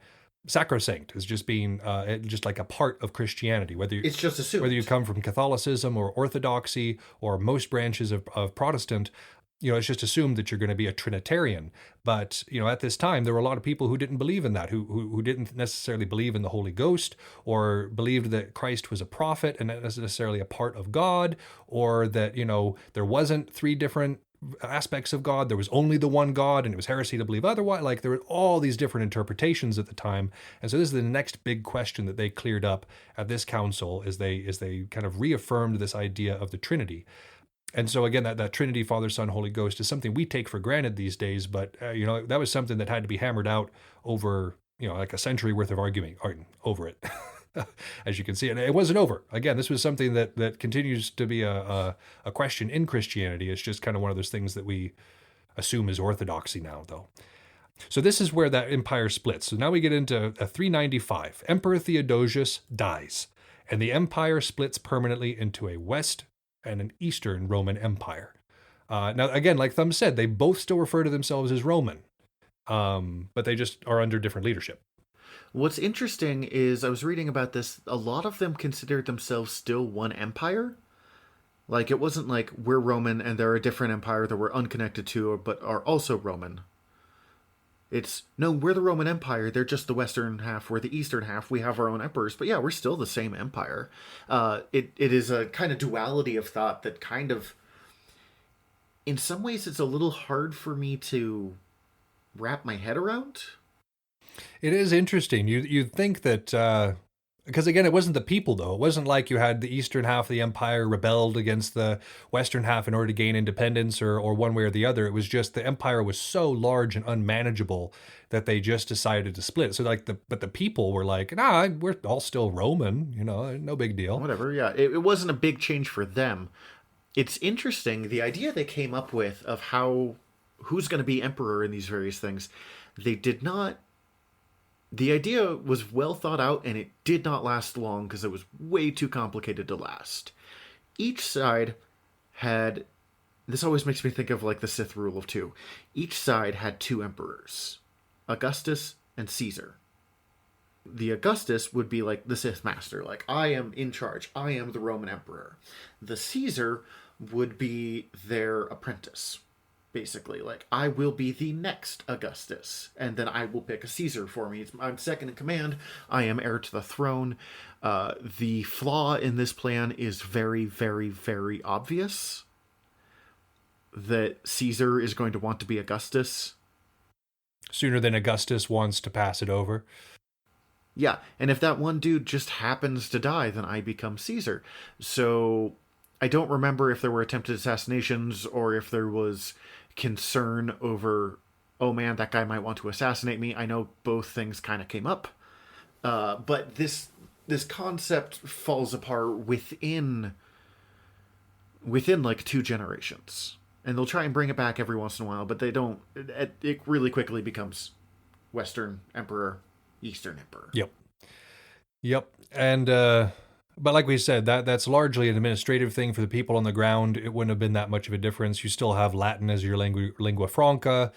sacrosanct, as just being just like a part of Christianity. It's just assumed. Whether you come from Catholicism or Orthodoxy or most branches of Protestant, it's just assumed that you're going to be a Trinitarian. But, at this time, there were a lot of people who didn't believe in that, who didn't necessarily believe in the Holy Ghost, or believed that Christ was a prophet and not necessarily a part of God, or that, there wasn't three different aspects of God. There was only the one God, and it was heresy to believe otherwise. Like, there were all these different interpretations at the time. And so this is the next big question that they cleared up at this council, as they kind of reaffirmed this idea of the Trinity. And so again, that Trinity, Father, Son, Holy Ghost is something we take for granted these days, but that was something that had to be hammered out over like a century worth of arguing over it, as you can see. And it wasn't over. Again, this was something that continues to be a question in Christianity. It's just kind of one of those things that we assume is orthodoxy now, though. So this is where that empire splits. So now we get into 395. Emperor Theodosius dies, and the empire splits permanently into a West and an Eastern Roman Empire. Now, again, like Thumb said, they both still refer to themselves as Roman, but they just are under different leadership. What's interesting is I was reading about this. A lot of them considered themselves still one empire. Like, it wasn't like we're Roman and they're a different empire that we're unconnected to, but are also Roman. It's, no, we're the Roman Empire. They're just the Western half. We're the Eastern half. We have our own emperors. But yeah, we're still the same empire. It is a kind of duality of thought that kind of, in some ways, it's a little hard for me to wrap my head around. It is interesting. You'd think that, because again, it wasn't the people, though. It wasn't like you had the eastern half of the empire rebelled against the western half in order to gain independence or one way or the other. It was just the empire was so large and unmanageable that they just decided to split. So but the people were like, nah, we're all still Roman, no big deal. Whatever, yeah. It wasn't a big change for them. It's interesting, the idea they came up with of who's going to be emperor in these various things, the idea was well thought out, and it did not last long because it was way too complicated to last. Each side had... This always makes me think of like the Sith rule of two. Each side had two emperors, Augustus and Caesar. The Augustus would be like the Sith master, like, I am in charge, I am the Roman emperor. The Caesar would be their apprentice. Basically, like, I will be the next Augustus, and then I will pick a Caesar for me. I'm second in command. I am heir to the throne. The flaw in this plan is very, very, very obvious. That Caesar is going to want to be Augustus. Sooner than Augustus wants to pass it over. Yeah, and if that one dude just happens to die, then I become Caesar. So I don't remember if there were attempted assassinations or if there was concern over, oh man, that guy might want to assassinate me. I know both things kind of came up, but this concept falls apart within like 2 generations, and they'll try and bring it back every once in a while, but they don't. It really quickly becomes Western Emperor, Eastern Emperor. Yep. Yep. And but like we said, that's largely an administrative thing for the people on the ground. It wouldn't have been that much of a difference. You still have Latin as your lingua franca.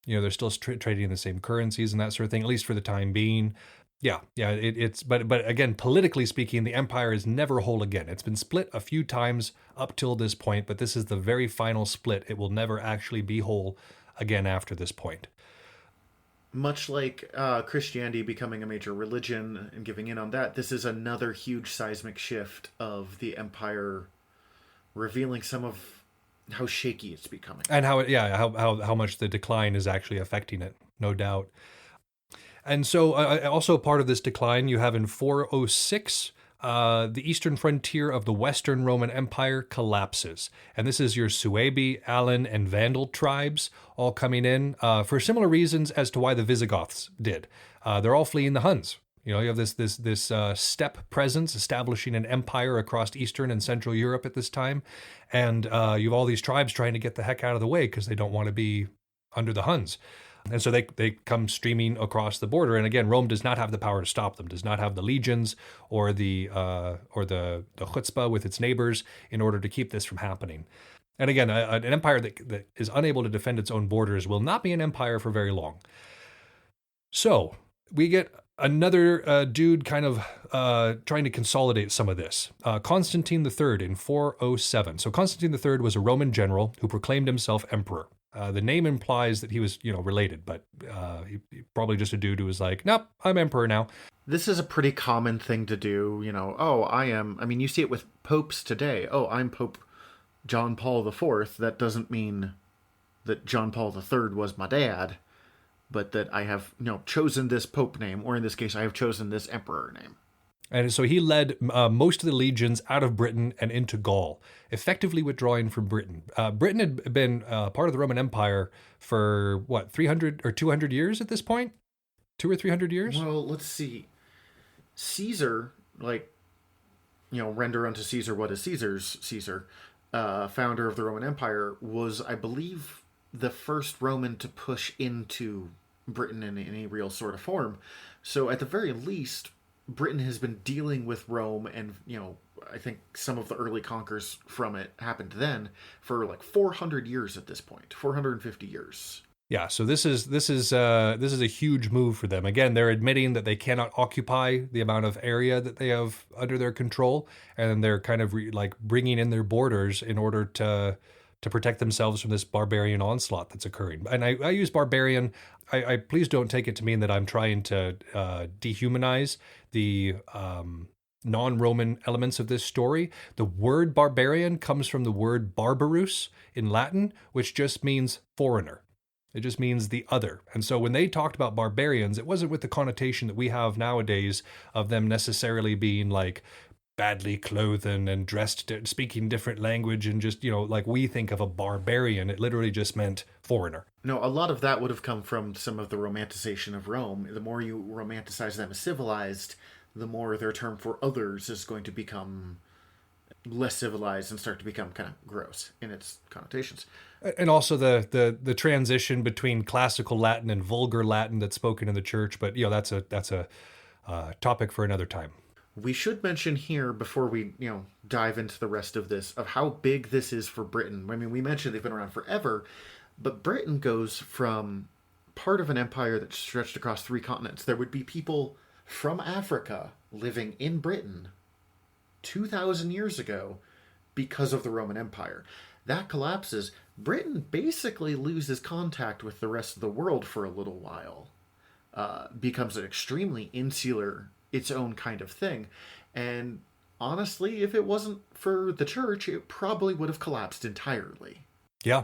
You know, they're still trading in the same currencies and that sort of thing, at least for the time being. Yeah, yeah. It's but again, politically speaking, the empire is never whole again. It's been split a few times up till this point, but this is the very final split. It will never actually be whole again after this point. Much like Christianity becoming a major religion and giving in on that, this is another huge seismic shift of the empire, revealing some of how shaky it's becoming. And how much the decline is actually affecting it, no doubt. And so also part of this decline you have in 406, the eastern frontier of the Western Roman Empire collapses. And this is your Suebi, Alan, and Vandal tribes all coming in for similar reasons as to why the Visigoths did. They're all fleeing the Huns. You know, you have this steppe presence establishing an empire across Eastern and Central Europe at this time. And you have all these tribes trying to get the heck out of the way because they don't want to be under the Huns. And so they come streaming across the border. And again, Rome does not have the power to stop them, does not have the legions or the chutzpah with its neighbors in order to keep this from happening. And again, an empire that is unable to defend its own borders will not be an empire for very long. So we get another dude kind of trying to consolidate some of this. Constantine III in 407. So Constantine III was a Roman general who proclaimed himself emperor. The name implies that he was, related, but he probably just a dude who was like, nope, I'm emperor now. This is a pretty common thing to do, you see it with popes today. Oh, I'm Pope John Paul IV. That doesn't mean that John Paul III was my dad, but that I have, chosen this pope name, or in this case, I have chosen this emperor name. And so he led most of the legions out of Britain and into Gaul, effectively withdrawing from Britain. Britain had been part of the Roman Empire for, 300 or 200 years at this point? 200 or 300 years? Well, let's see. Caesar, render unto Caesar what is Caesar's, Caesar, founder of the Roman Empire, was, I believe, the first Roman to push into Britain in any real sort of form. So at the very least, Britain has been dealing with Rome, and I think some of the early conquers from it happened then for 400 years at this point, 450 years. Yeah, so this is a huge move for them. Again, they're admitting that they cannot occupy the amount of area that they have under their control, and they're kind of bringing in their borders in order to protect themselves from this barbarian onslaught that's occurring. And I use barbarian. I please don't take it to mean that I'm trying to dehumanize the non-Roman elements of this story. The word barbarian comes from the word barbarus in Latin, which just means foreigner. It just means the other. And so when they talked about barbarians, it wasn't with the connotation that we have nowadays of them necessarily being badly clothed and dressed, speaking different language, and just, we think of a barbarian. It literally just meant foreigner. No, a lot of that would have come from some of the romanticization of Rome. The more you romanticize them as civilized, the more their term for others is going to become less civilized and start to become kind of gross in its connotations. And also the transition between classical Latin and vulgar Latin that's spoken in the church. But, that's a topic for another time. We should mention here, before we, dive into the rest of this, of how big this is for Britain. I mean, we mentioned they've been around forever, but Britain goes from part of an empire that stretched across 3 continents. There would be people from Africa living in Britain 2,000 years ago because of the Roman Empire. That collapses. Britain basically loses contact with the rest of the world for a little while. Becomes an extremely insular, its own kind of thing. And honestly, if it wasn't for the church, it probably would have collapsed entirely. Yeah.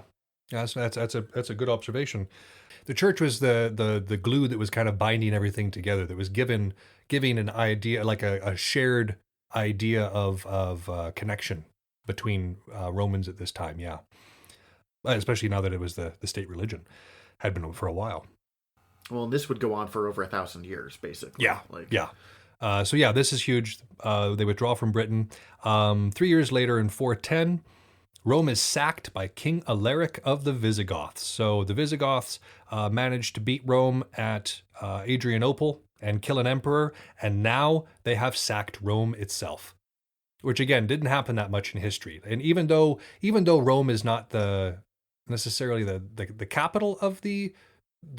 Yeah, that's a good observation. The church was the glue that was kind of binding everything together. That was giving an idea, like a shared idea of connection between Romans at this time. Yeah, especially now that it was the state religion, had been for a while. Well, and this would go on for over 1,000 years, basically. Yeah, Like, yeah. So yeah, this is huge. They withdraw from Britain. 3 years later, in 410, Rome is sacked by King Alaric of the Visigoths. So the Visigoths managed to beat Rome at Adrianople and kill an emperor, and now they have sacked Rome itself, which again didn't happen that much in history. And even though Rome is not necessarily the capital of the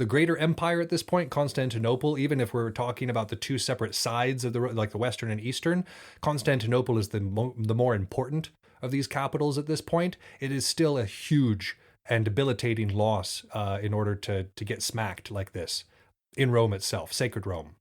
greater empire at this point, Constantinople, even if we're talking about the two separate sides of the western and eastern, Constantinople is the more important of these capitals at this point. It is still a huge and debilitating loss in order to get smacked like this in Rome itself, sacred Rome.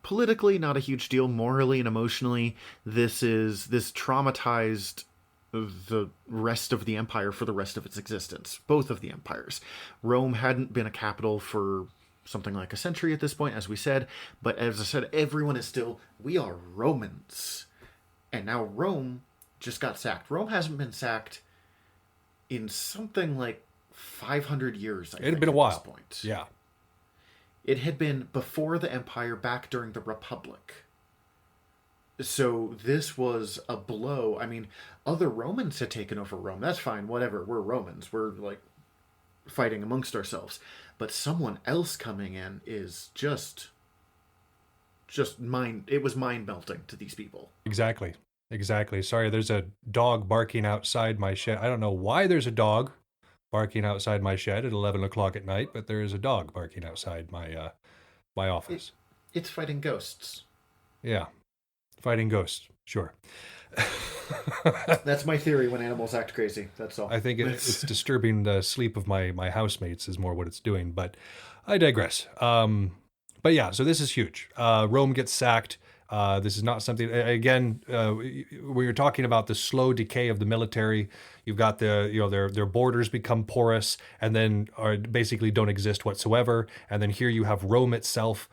politically, not a huge deal. Morally and emotionally, this traumatized the rest of the empire for the rest of its existence. Both of the empires. Rome hadn't been a capital for something like a century at this point, as we said. But as I said, everyone is still, we are Romans. And now Rome just got sacked. Rome hasn't been sacked in something like 500 years, I It think, had been a at while. this point. Yeah. It had been before the Empire, back during the Republic. So this was a blow. I mean, other Romans had taken over Rome. That's fine, whatever. We're Romans. We're like fighting amongst ourselves. But someone else coming in is just mind. It was mind melting to these people. Exactly. Sorry, there's a dog barking outside my shed. I don't know why there's a dog barking outside my shed at 11 o'clock at night, but there is a dog barking outside my office. It's fighting ghosts. Yeah. Fighting ghosts. Sure. That's my theory when animals act crazy. That's all. I think it's disturbing the sleep of my housemates is more what it's doing, but I digress. But yeah, so this is huge. Rome gets sacked. This is not something, again, we were talking about the slow decay of the military. You've got their borders become porous and then basically don't exist whatsoever. And then here you have Rome itself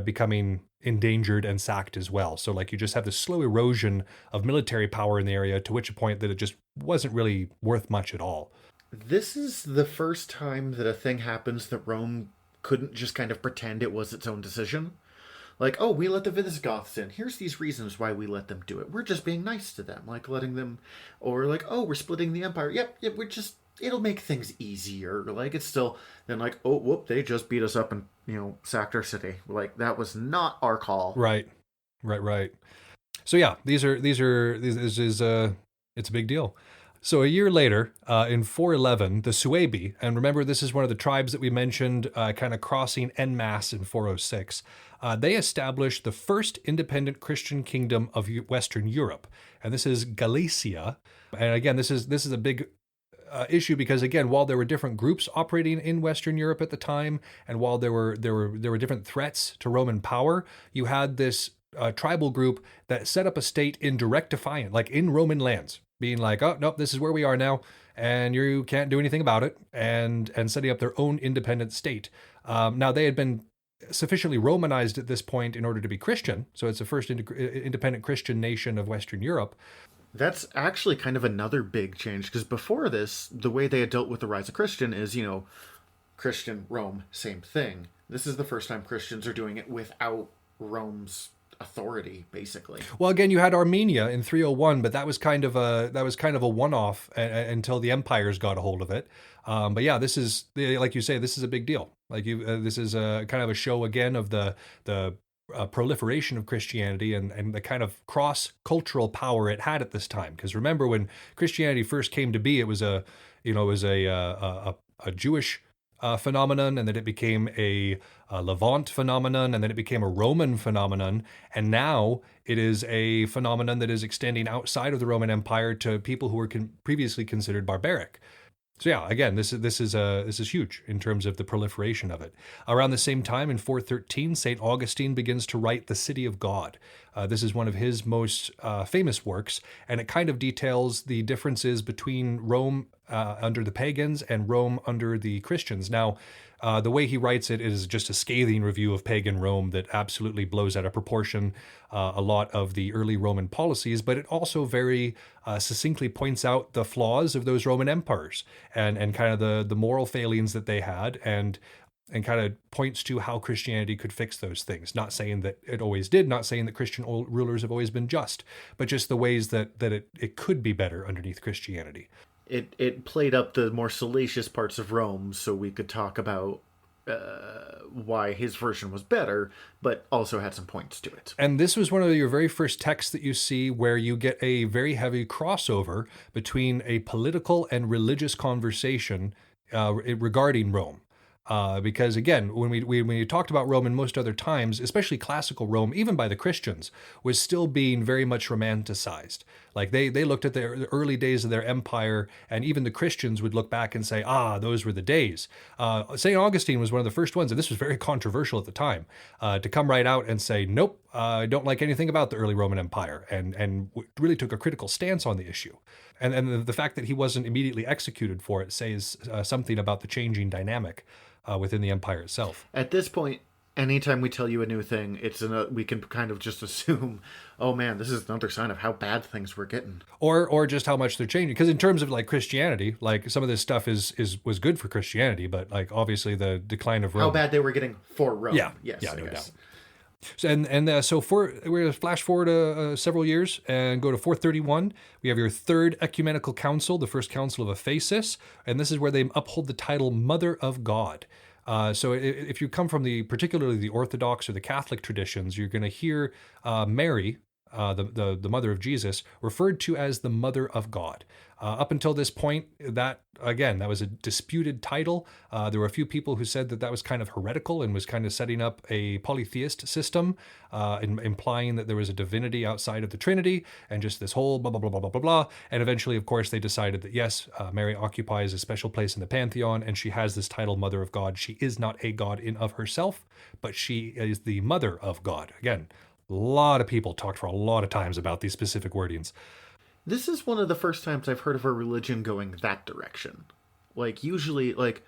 becoming endangered and sacked as well. So like you just have this slow erosion of military power in the area, to which point that it just wasn't really worth much at all. This is the first time that a thing happens that Rome couldn't just kind of pretend it was its own decision. Like, oh, we let the Visigoths in. Here's these reasons why we let them do it. We're just being nice to them, like letting them, or like, oh, we're splitting the empire. Yep, it'll make things easier. Like, it's still, then like, oh, whoop, they just beat us up and, sacked our city. Like, that was not our call. Right. So yeah, this is it's a big deal. So a year later, in 411, the Suebi, and remember this is one of the tribes that we mentioned kind of crossing en masse in 406, they established the first independent Christian kingdom of Western Europe, and this is Galicia. And again, this is a big issue because again, while there were different groups operating in Western Europe at the time, and while there were different threats to Roman power, you had this tribal group that set up a state in direct defiance, like in Roman lands, being like, oh, nope, this is where we are now, and you can't do anything about it, and setting up their own independent state. Now, they had been sufficiently Romanized at this point in order to be Christian, so it's the first independent Christian nation of Western Europe. That's actually kind of another big change, because before this, the way they had dealt with the rise of Christian is, Christian, Rome, same thing. This is the first time Christians are doing it without Rome's authority, basically. Well, again, you had Armenia in 301, but that was kind of a one-off until the empires got a hold of it. But yeah, this is, like you say, this is a big deal. Like this is a kind of a show again of the proliferation of Christianity and the kind of cross-cultural power it had at this time. Because remember, when Christianity first came to be, it was a Jewish phenomenon, and then it became a Levant phenomenon, and then it became a Roman phenomenon, and now it is a phenomenon that is extending outside of the Roman Empire to people who were previously considered barbaric. So yeah, again, this is huge in terms of the proliferation of it. Around the same time, in 413, St. Augustine begins to write The City of God. This is one of his most famous works, and it kind of details the differences between Rome under the pagans and Rome under the Christians. Now, the way he writes it is just a scathing review of pagan Rome that absolutely blows out of proportion a lot of the early Roman policies, but it also very succinctly points out the flaws of those Roman empires and kind of the moral failings that they had, and kind of points to how Christianity could fix those things. Not saying that it always did, not saying that Christian rulers have always been just, but just the ways that it could be better underneath Christianity. It played up the more salacious parts of Rome so we could talk about why his version was better, but also had some points to it. And this was one of your very first texts that you see where you get a very heavy crossover between a political and religious conversation regarding Rome. Because again, when we talked about Rome in most other times, especially classical Rome, even by the Christians, was still being very much romanticized. Like they looked at the early days of their empire, and even the Christians would look back and say, those were the days. St. Augustine was one of the first ones, and this was very controversial at the time, to come right out and say, nope, I don't like anything about the early Roman Empire, and really took a critical stance on the issue. And the fact that he wasn't immediately executed for it says something about the changing dynamic within the empire itself. At this point, anytime we tell you a new thing, we can kind of just assume, oh man, this is another sign of how bad things were getting, or just how much they're changing. Because in terms of like Christianity, like some of this stuff was good for Christianity, but like obviously the decline of Rome, how bad they were getting for Rome. Yeah, no doubt. So, we're going to flash forward several years and go to 431. We have your third ecumenical council, the first council of Ephesus, and this is where they uphold the title Mother of God. So if you come from particularly the Orthodox or the Catholic traditions, you're going to hear Mary, the mother of Jesus, referred to as the Mother of God. Up until this point, that was a disputed title. There were a few people who said that was kind of heretical and was kind of setting up a polytheist system, implying that there was a divinity outside of the Trinity, and just this whole blah, blah, blah, blah, blah, blah, blah. And eventually, of course, they decided that yes, Mary occupies a special place in the pantheon, and she has this title, Mother of God. She is not a god in of herself, but she is the Mother of God. Again, a lot of people talked for a lot of times about these specific wordings. This is one of the first times I've heard of a religion going that direction. Like, usually, like,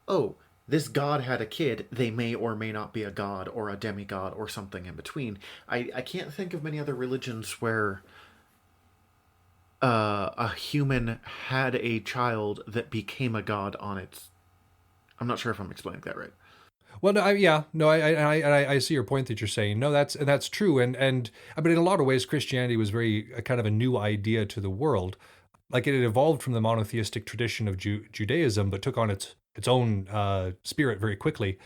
oh, this god had a kid, they may or may not be a god or a demigod or something in between. I can't think of many other religions where a human had a child that became a god on its... I'm not sure if I'm explaining that right. Well, I see your point that you're saying. No, that's true, and but in a lot of ways, Christianity was very kind of a new idea to the world. Like it had evolved from the monotheistic tradition of Judaism, but took on its own spirit very quickly.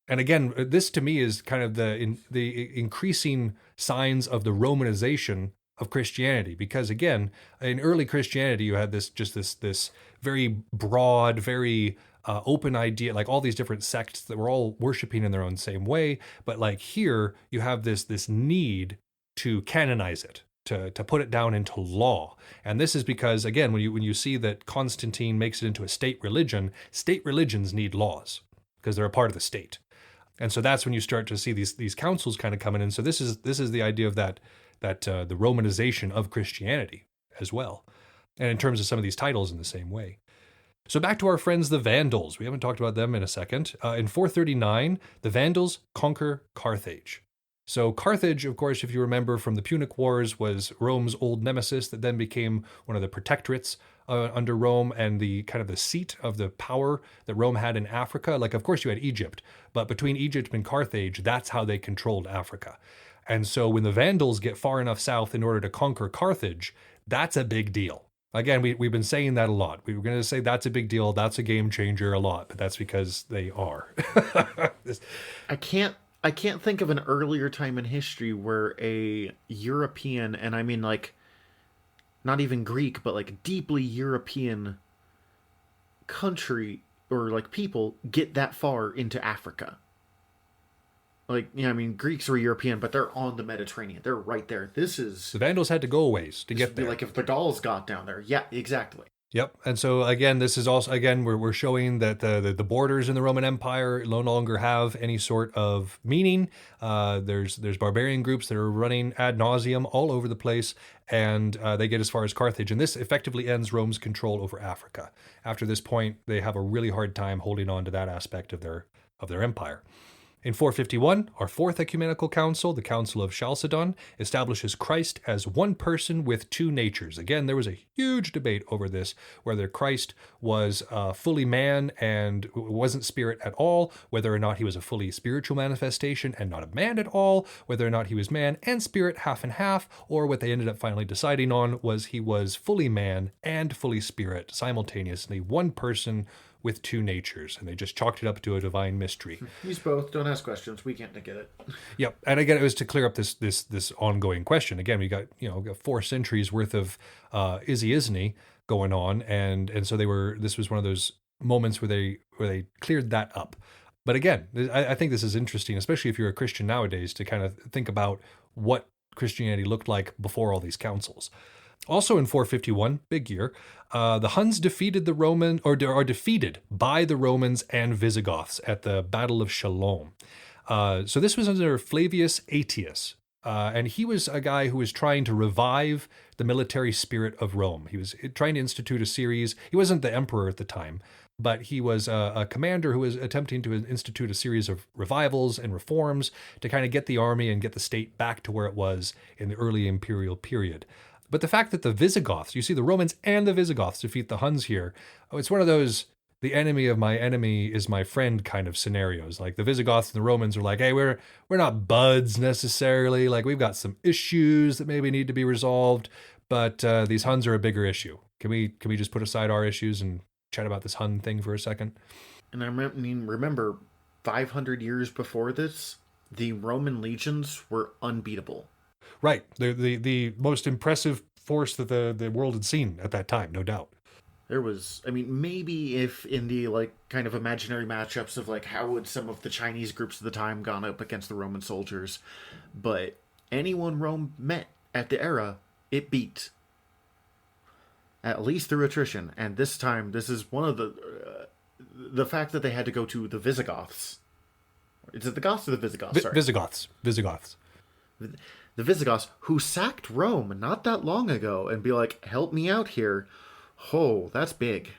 And again, this to me is kind of the increasing signs of the Romanization of Christianity, because again, in early Christianity, you had this very broad, very open idea, like all these different sects that were all worshiping in their own same way. But like here, you have this need to canonize it, to put it down into law. And this is because, again, when you see that Constantine makes it into a state religions need laws because they're a part of the state. And so that's when you start to see these councils kind of coming in. So this is the idea of that the Romanization of Christianity as well. And in terms of some of these titles in the same way. So back to our friends, the Vandals. We haven't talked about them in a second. In 439, the Vandals conquer Carthage. So Carthage, of course, if you remember from the Punic Wars, was Rome's old nemesis that then became one of the protectorates under Rome and the kind of the seat of the power that Rome had in Africa. Like, of course, you had Egypt, but between Egypt and Carthage, that's how they controlled Africa. And so when the Vandals get far enough south in order to conquer Carthage, that's a big deal. Again, we've been saying that a lot. We were going to say that's a big deal, that's a game changer a lot, but that's because they are. I can't think of an earlier time in history where a European, and I mean like not even Greek, but like deeply European country or like people get that far into Africa. Like, I mean, Greeks were European, but they're on the Mediterranean. They're right there. The Vandals had to go a ways to get there. Like if the Gauls got down there. Yeah, exactly. Yep. And so again, this is also again we're showing that the borders in the Roman Empire no longer have any sort of meaning. There's barbarian groups that are running ad nauseum all over the place, and they get as far as Carthage. And this effectively ends Rome's control over Africa. After this point, they have a really hard time holding on to that aspect of their empire. In 451, our fourth ecumenical council, the Council of Chalcedon, establishes Christ as one person with two natures. Again, there was a huge debate over this, whether Christ was fully man and wasn't spirit at all, whether or not he was a fully spiritual manifestation and not a man at all, whether or not he was man and spirit half and half, or what they ended up finally deciding on was he was fully man and fully spirit simultaneously, one person with two natures, and they just chalked it up to a divine mystery. Use both. Don't ask questions. We can't get it. Yep, and again, it was to clear up this ongoing question. Again, we got 4 centuries worth of is he, isn't he going on, and so this was one of those moments where they cleared that up. But again, I think this is interesting, especially if you're a Christian nowadays, to kind of think about what Christianity looked like before all these councils. Also in 451, big year, the Huns defeated the Roman, or are defeated by the Romans and Visigoths at the Battle of Chalons. So this was under Flavius Aetius, and he was a guy who was trying to revive the military spirit of Rome. He was trying to institute a series. He wasn't the emperor at the time, but he was a commander who was attempting to institute a series of revivals and reforms to kind of get the army and get the state back to where it was in the early imperial period. But the fact that the Visigoths, you see the Romans and the Visigoths defeat the Huns here, it's one of those the enemy of my enemy is my friend kind of scenarios. Like the Visigoths and the Romans are like, hey, we're not buds necessarily. Like we've got some issues that maybe need to be resolved, but these Huns are a bigger issue. Can we just put aside our issues and chat about this Hun thing for a second? And remember, 500 years before this, the Roman legions were unbeatable. Right. The most impressive force that the world had seen at that time, no doubt. There was, maybe if in the, kind of imaginary matchups of, how would some of the Chinese groups of the time gone up against the Roman soldiers, but anyone Rome met at the era, it beat. At least through attrition. And this time, this is one of the fact that they had to go to the Visigoths. Is it the Goths or the Visigoths? Sorry. Visigoths. The Visigoths, who sacked Rome not that long ago, and be like, help me out here. Oh, that's big.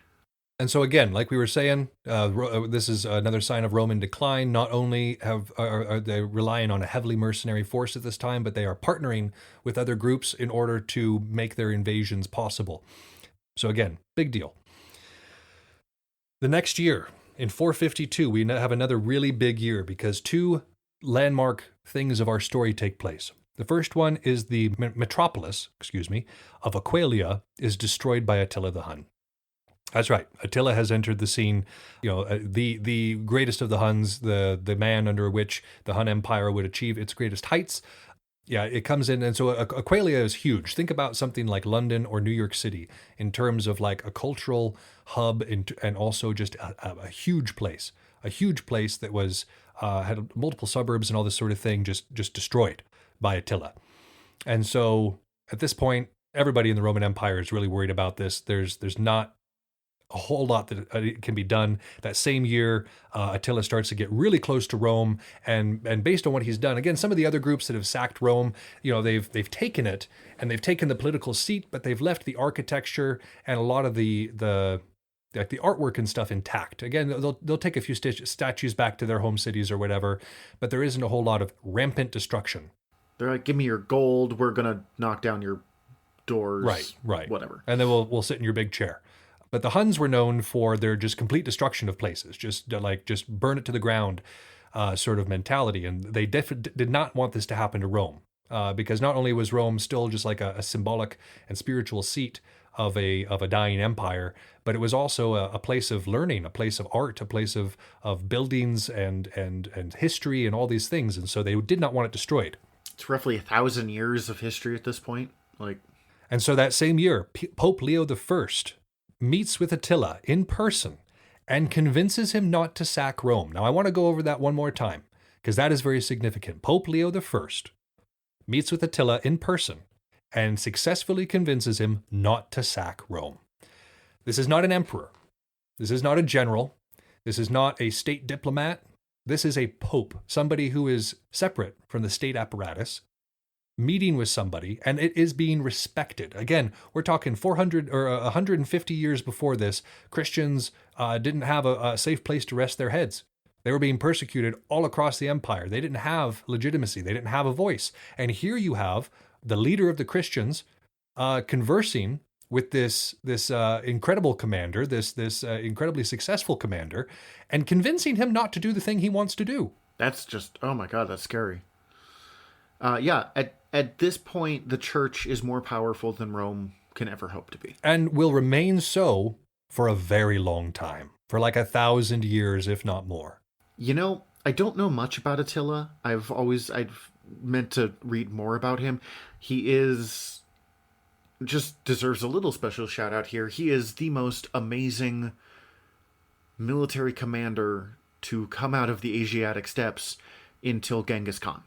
And so again, like we were saying, this is another sign of Roman decline. Not only are they relying on a heavily mercenary force at this time, but they are partnering with other groups in order to make their invasions possible. So again, big deal. The next year, in 452, we have another really big year because 2 landmark things of our story take place. The first one is the metropolis, of Aquileia is destroyed by Attila the Hun. That's right. Attila has entered the scene, the greatest of the Huns, the man under which the Hun Empire would achieve its greatest heights. Yeah, it comes in, and so Aquileia is huge. Think about something like London or New York City in terms of like a cultural hub and also just a huge place. A huge place that was had multiple suburbs and all this sort of thing just destroyed by Attila. And so at this point, everybody in the Roman Empire is really worried about this. There's not a whole lot that can be done. That same year, Attila starts to get really close to Rome, and based on what he's done, again, some of the other groups that have sacked Rome, they've taken it and they've taken the political seat, but they've left the architecture and a lot of the artwork and stuff intact. Again, they'll take a few statues back to their home cities or whatever, but there isn't a whole lot of rampant destruction. They're like, give me your gold, we're going to knock down your doors. Right. Whatever. And then we'll sit in your big chair. But the Huns were known for their just complete destruction of places, just burn it to the ground sort of mentality. And they did not want this to happen to Rome because not only was Rome still just like a symbolic and spiritual seat of a dying empire, but it was also a place of learning, a place of art, a place of buildings and history and all these things. And so they did not want it destroyed. It's roughly 1,000 years of history at this point. And so that same year, Pope Leo I meets with Attila in person and convinces him not to sack Rome. Now, I want to go over that one more time because that is very significant. Pope Leo I meets with Attila in person and successfully convinces him not to sack Rome. This is not an emperor. This is not a general. This is not a state diplomat. This is a pope, somebody who is separate from the state apparatus, meeting with somebody, and it is being respected. Again, we're talking 400 or 150 years before this. Christians didn't have a safe place to rest their heads. They were being persecuted all across the empire. They didn't have legitimacy. They didn't have a voice. And here you have the leader of the Christians conversing with this incredible commander, this incredibly successful commander, and convincing him not to do the thing he wants to do. That's just, oh my God, that's scary. At this point, the church is more powerful than Rome can ever hope to be. And will remain so for a very long time, for like 1,000 years, if not more. You know, I don't know much about Attila. I've meant to read more about him. He is just deserves a little special shout out here. He is the most amazing military commander to come out of the Asiatic steppes until Genghis Khan.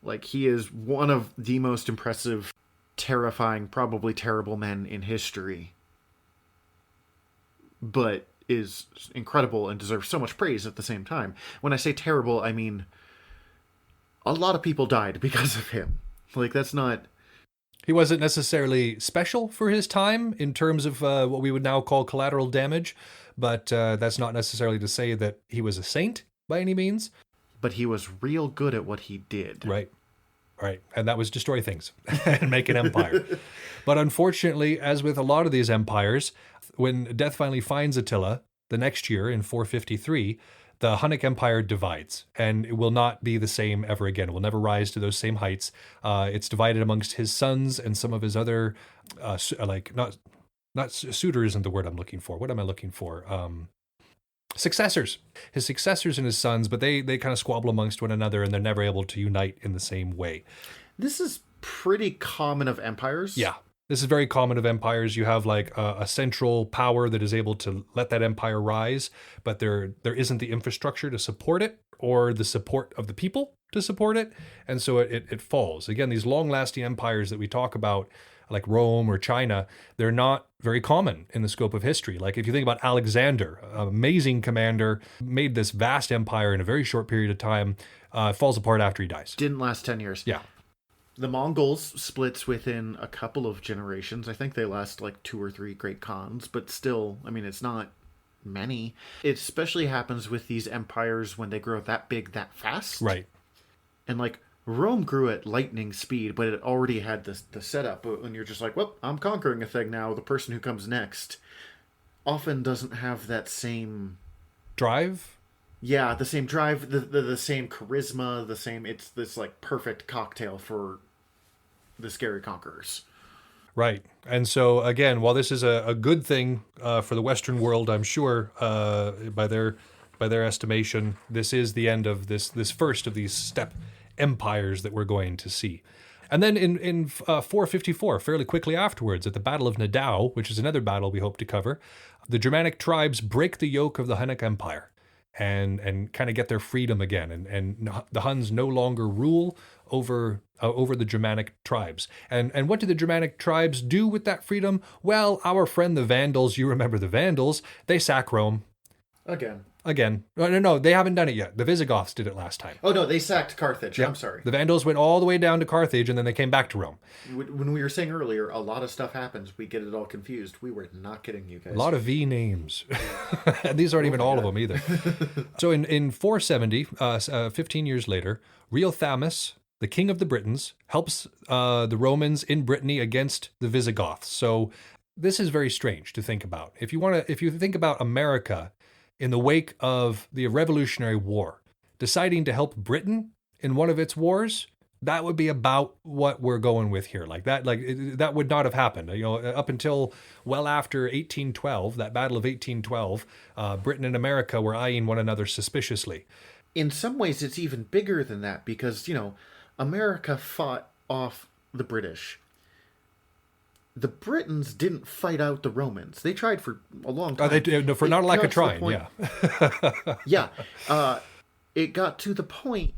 Like, he is one of the most impressive, terrifying, probably terrible men in history. But is incredible and deserves so much praise at the same time. When I say terrible, I mean a lot of people died because of him. Like, that's not... He wasn't necessarily special for his time in terms of what we would now call collateral damage, but that's not necessarily to say that he was a saint by any means. But he was real good at what he did. Right. And that was destroy things and make an empire. But unfortunately, as with a lot of these empires, when death finally finds Attila the next year in 453, the Hunnic Empire divides, and it will not be the same ever again. It will never rise to those same heights. It's divided amongst his sons and some of his other, not suitor isn't the word I'm looking for. What am I looking for? Successors. His successors and his sons, but they kind of squabble amongst one another, and they're never able to unite in the same way. This is pretty common of empires. Yeah. This is very common of empires. You have like a central power that is able to let that empire rise, but there isn't the infrastructure to support it or the support of the people to support it. And so it falls. Again, these long-lasting empires that we talk about, like Rome or China, they're not very common in the scope of history. Like if you think about Alexander, an amazing commander, made this vast empire in a very short period of time, falls apart after he dies. Didn't last 10 years. Yeah. The Mongols splits within a couple of generations. I think they last like 2 or 3 great khans, but still, I mean, it's not many. It especially happens with these empires when they grow that big that fast. Right. And like Rome grew at lightning speed, but it already had the setup. When you're just like, well, I'm conquering a thing now. The person who comes next often doesn't have that same drive. Yeah, the same drive, the same charisma, the same. It's this like perfect cocktail for the scary conquerors. Right. And so again, while this is a good thing for the Western world, I'm sure by their estimation, this is the end of this first of these steppe empires that we're going to see. And then in 454, fairly quickly afterwards, at the Battle of Nadao, which is another battle we hope to cover, the Germanic tribes break the yoke of the Hunnic Empire and kind of get their freedom again. And the Huns no longer rule over the Germanic tribes. And what do the Germanic tribes do with that freedom? Well, our friend the Vandals, you remember the Vandals, they sack Rome. Again. No, they haven't done it yet. The Visigoths did it last time. Oh, no, they sacked Carthage. Yep. I'm sorry. The Vandals went all the way down to Carthage, and then they came back to Rome. When we were saying earlier, a lot of stuff happens. We get it all confused. We were not kidding you guys. A lot of V names. And these aren't even all of them either. So in 470, 15 years later, Riothamus, the king of the Britons, helps the Romans in Brittany against the Visigoths. So this is very strange to think about. If you think about America in the wake of the Revolutionary War, deciding to help Britain in one of its wars, that would be about what we're going with here. That would not have happened. Up until well after 1812, that Battle of 1812, Britain and America were eyeing one another suspiciously. In some ways, it's even bigger than that because, America fought off the British. The Britons didn't fight out the Romans. They tried for a long time. For not lack of trying, yeah. Yeah. It got to the point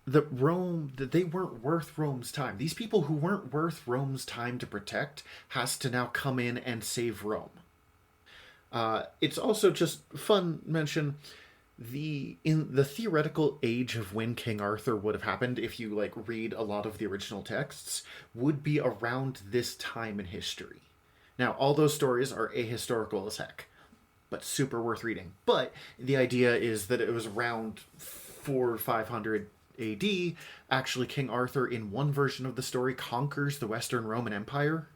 that they weren't worth Rome's time. These people who weren't worth Rome's time to protect has to now come in and save Rome. It's also just fun mention in the theoretical age of when King Arthur would have happened, if you like read a lot of the original texts, would be around this time in history. Now, all those stories are ahistorical as heck, but super worth reading. But the idea is that it was around 400 or 500 AD. Actually, King Arthur, in one version of the story, conquers the Western Roman Empire.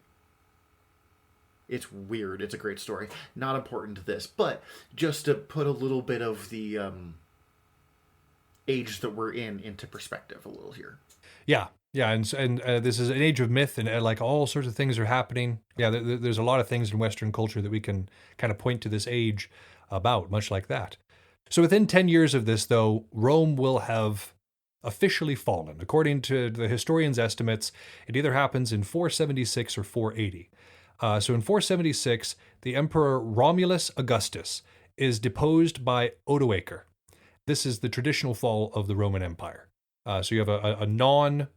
It's weird. It's a great story. Not important to this, but just to put a little bit of the age that we're in into perspective a little here. Yeah. Yeah, and this is an age of myth, and like all sorts of things are happening. Yeah, there's a lot of things in Western culture that we can kind of point to this age about, much like that. So within 10 years of this, though, Rome will have officially fallen. According to the historians' estimates, it either happens in 476 or 480. So in 476, the Emperor Romulus Augustus is deposed by Odoacer. This is the traditional fall of the Roman Empire. So you have a non-noble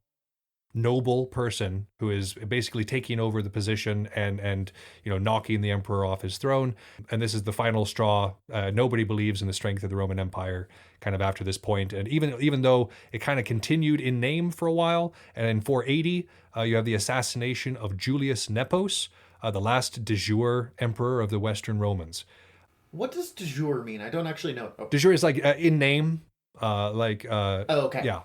person who is basically taking over the position and knocking the emperor off his throne. And this is the final straw. Nobody believes in the strength of the Roman Empire kind of after this point. And even though it kind of continued in name for a while, and in 480, you have the assassination of Julius Nepos, the last de jure emperor of the Western Romans. What does de jure mean? I don't actually know. Oh. De jure is like in name, Oh, okay. Yeah.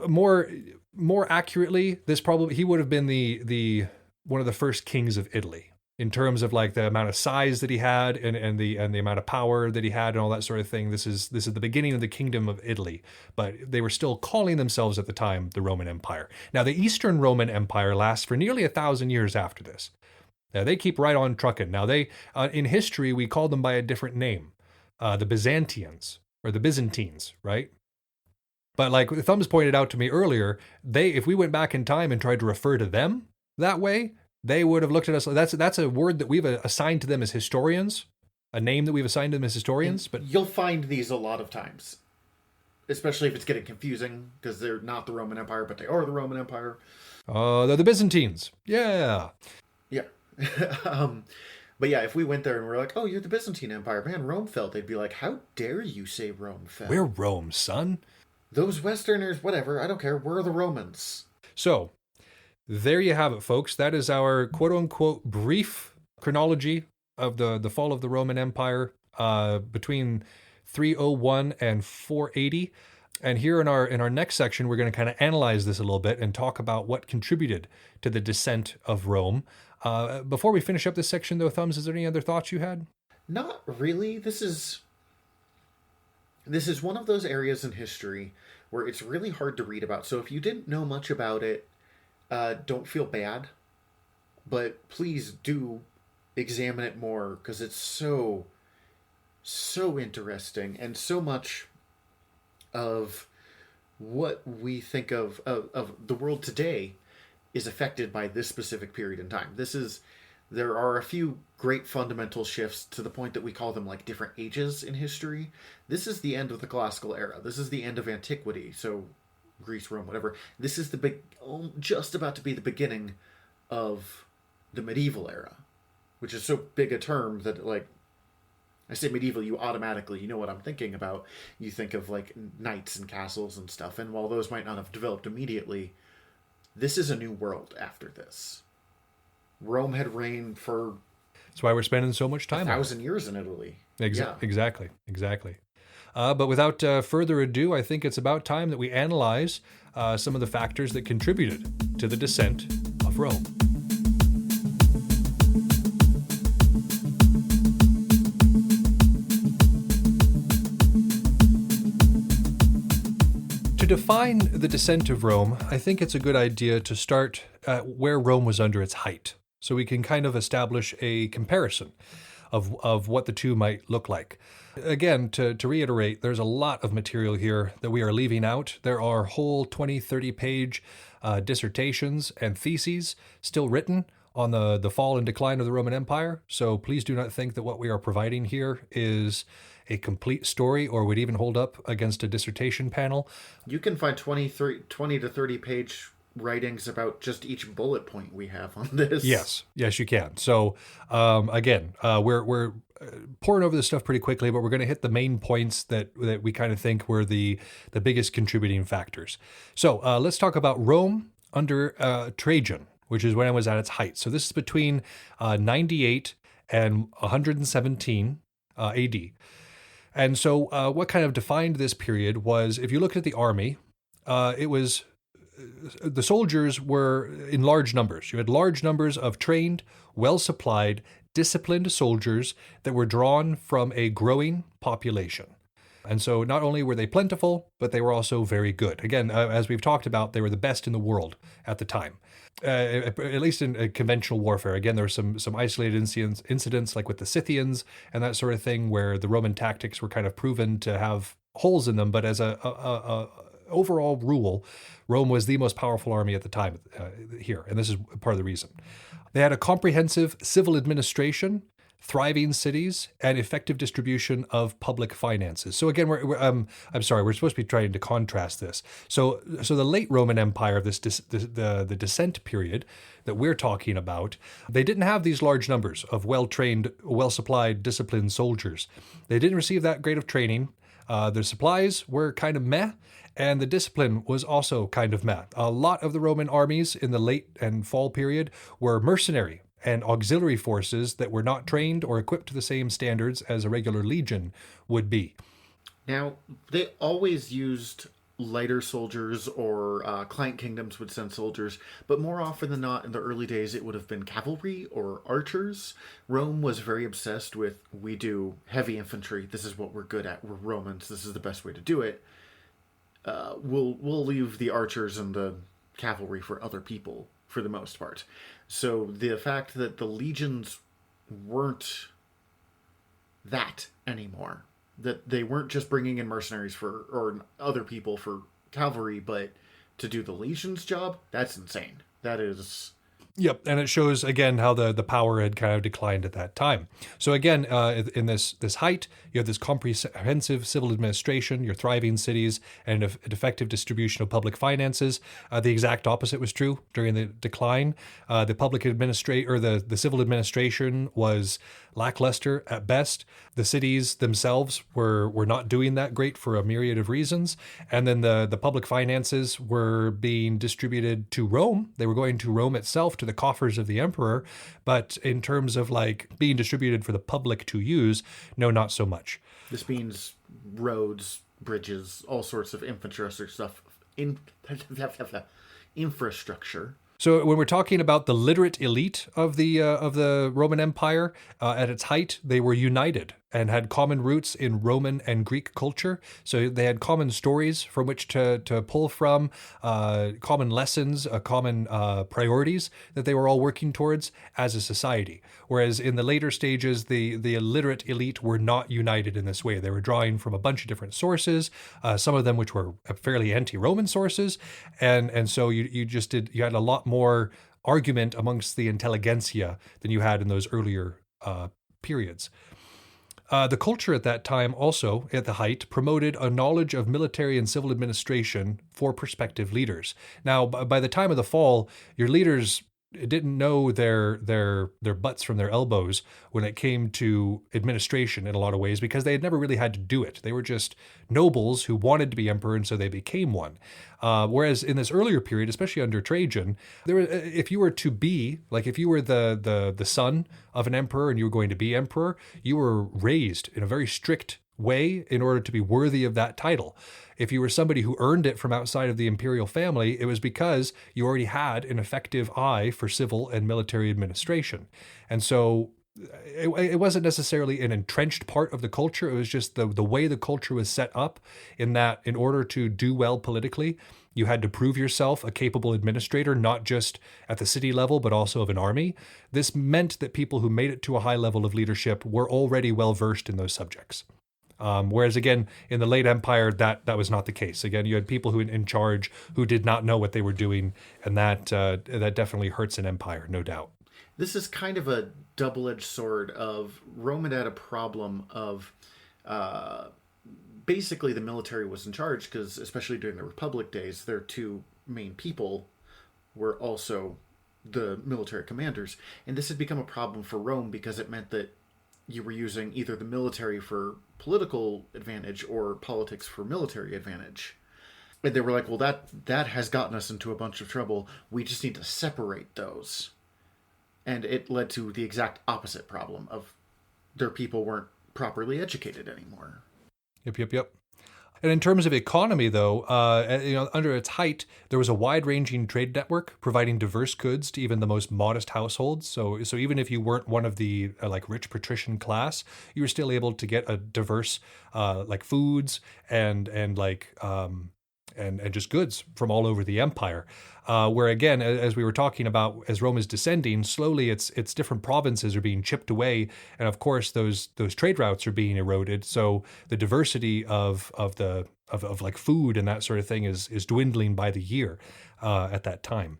More accurately, he would have been the one of the first kings of Italy in terms of like the amount of size that he had and the amount of power that he had and all that sort of thing. This is the beginning of the kingdom of Italy, but they were still calling themselves at the time the Roman Empire. Now the Eastern Roman Empire lasts for nearly 1,000 years after this. Now they keep right on trucking. Now they in history we call them by a different name, the Byzantians or the Byzantines, right? But like Thumbs pointed out to me earlier, if we went back in time and tried to refer to them that way, they would have looked at us. That's a word that we've assigned to them as historians, a name that we've assigned to them as historians. But you'll find these a lot of times, especially if it's getting confusing because they're not the Roman Empire, but they are the Roman Empire. They're the Byzantines. Yeah. Yeah. But yeah, if we went there and we're like, oh, you're the Byzantine Empire, man, Rome fell, they'd be like, how dare you say Rome fell? We're Rome, son. Those Westerners, whatever, I don't care. We're the Romans. So, there you have it, folks. That is our quote-unquote brief chronology of the fall of the Roman Empire between 301 and 480. And here in our next section, we're going to kind of analyze this a little bit and talk about what contributed to the descent of Rome. Before we finish up this section, though, Thumbs, is there any other thoughts you had? Not really. This is one of those areas in history where it's really hard to read about. So if you didn't know much about it, don't feel bad. But please do examine it more because it's so interesting, and so much of what we think of the world today is affected by this specific period in time. There are a few great fundamental shifts to the point that we call them like different ages in history. This is the end of the classical era. This is the end of antiquity. So Greece, Rome, whatever. This is just about to be the beginning of the medieval era, which is so big a term that like, I say medieval, you automatically, you know what I'm thinking about. You think of like knights and castles and stuff. And while those might not have developed immediately, this is a new world after this. Rome had reigned for... That's why we're spending so much time 1,000 years in Italy. Exactly. But without further ado, I think it's about time that we analyze some of the factors that contributed to the descent of Rome. To define the descent of Rome, I think it's a good idea to start where Rome was under its height, so we can kind of establish a comparison of what the two might look like. Again, to reiterate, there's a lot of material here that we are leaving out. There are whole 20, 30-page dissertations and theses still written on the fall and decline of the Roman Empire. So please do not think that what we are providing here is a complete story or would even hold up against a dissertation panel. You can find 20 to 30 page writings about just each bullet point we have on this. Yes, you can. So again, we're pouring over this stuff pretty quickly, but we're going to hit the main points that we kind of think were the biggest contributing factors. So let's talk about Rome under Trajan, which is when it was at its height. So this is between 98 and 117 AD. And so what kind of defined this period was, if you look at the army, it was the soldiers were in large numbers. You had large numbers of trained, well-supplied, disciplined soldiers that were drawn from a growing population. And so not only were they plentiful, but they were also very good. Again, as we've talked about, they were the best in the world at the time, at least in conventional warfare. Again, there were some isolated incidents like with the Scythians and that sort of thing, where the Roman tactics were kind of proven to have holes in them. But as a overall rule, Rome was the most powerful army at the time here, and this is part of the reason. They had a comprehensive civil administration, thriving cities, and effective distribution of public finances. So again, we're supposed to be trying to contrast this. So the late Roman Empire of the descent period that we're talking about, they didn't have these large numbers of well-trained, well-supplied, disciplined soldiers. They didn't receive that great of training. Their supplies were kind of meh, and the discipline was also kind of meh. A lot of the Roman armies in the late and fall period were mercenary and auxiliary forces that were not trained or equipped to the same standards as a regular legion would be. Now, they always used lighter soldiers, or client kingdoms would send soldiers, but more often than not in the early days it would have been cavalry or archers. Rome was very obsessed with, we do heavy infantry, this is what we're good at, we're Romans, this is the best way to do it. We'll leave the archers and the cavalry for other people for the most part. So the fact that the legions weren't that anymore, that they weren't just bringing in mercenaries or other people for cavalry, but to do the legion's job, that's insane. That is... Yep, and it shows again how the power had kind of declined at that time. So again, in this height, you have this comprehensive civil administration, your thriving cities, and an effective distribution of public finances. The exact opposite was true during the decline. The the civil administration was lackluster at best. The cities themselves were not doing that great for a myriad of reasons. And then the public finances were being distributed to Rome. They were going to Rome itself, to the coffers of the emperor. But in terms of like being distributed for the public to use, no, not so much. This means roads, bridges, all sorts of infrastructure stuff. Infrastructure. So when we're talking about the literate elite of the Roman Empire, at its height, they were united and had common roots in Roman and Greek culture. So they had common stories from which to pull from, common lessons, common priorities that they were all working towards as a society. Whereas in the later stages, the illiterate elite were not united in this way. They were drawing from a bunch of different sources, some of them which were fairly anti-Roman sources. And so you had a lot more argument amongst the intelligentsia than you had in those earlier periods. The culture at that time also, at the height, promoted a knowledge of military and civil administration for prospective leaders. Now, by the time of the fall, your leaders didn't know their butts from their elbows when it came to administration in a lot of ways, because they had never really had to do it. They were just nobles who wanted to be emperor, and so they became one. Whereas in this earlier period, especially under Trajan, if you were the son of an emperor and you were going to be emperor, you were raised in a very strict way in order to be worthy of that title. If you were somebody who earned it from outside of the imperial family, it was because you already had an effective eye for civil and military administration. And so it wasn't necessarily an entrenched part of the culture. It was just the way the culture was set up, in that in order to do well politically, you had to prove yourself a capable administrator, not just at the city level, but also of an army. This meant that people who made it to a high level of leadership were already well versed in those subjects. Whereas again, in the late empire, that was not the case. Again, you had people who in charge who did not know what they were doing, and that definitely hurts an empire, no doubt. This is kind of a double-edged sword of Rome had a problem of uh, basically the military was in charge because especially during the Republic days, their two main people were also the military commanders, and this had become a problem for Rome because it meant that you were using either the military for political advantage or politics for military advantage. And they were like, well, that has gotten us into a bunch of trouble. We just need to separate those. And it led to the exact opposite problem of their people weren't properly educated anymore. Yep. And in terms of economy, though, under its height, there was a wide-ranging trade network providing diverse goods to even the most modest households. So even if you weren't one of the rich patrician class, you were still able to get a diverse foods and just goods from all over the empire. Where again, as we were talking about, as Rome is descending, slowly its different provinces are being chipped away, and of course those trade routes are being eroded. So the diversity of food and that sort of thing is dwindling by the year at that time.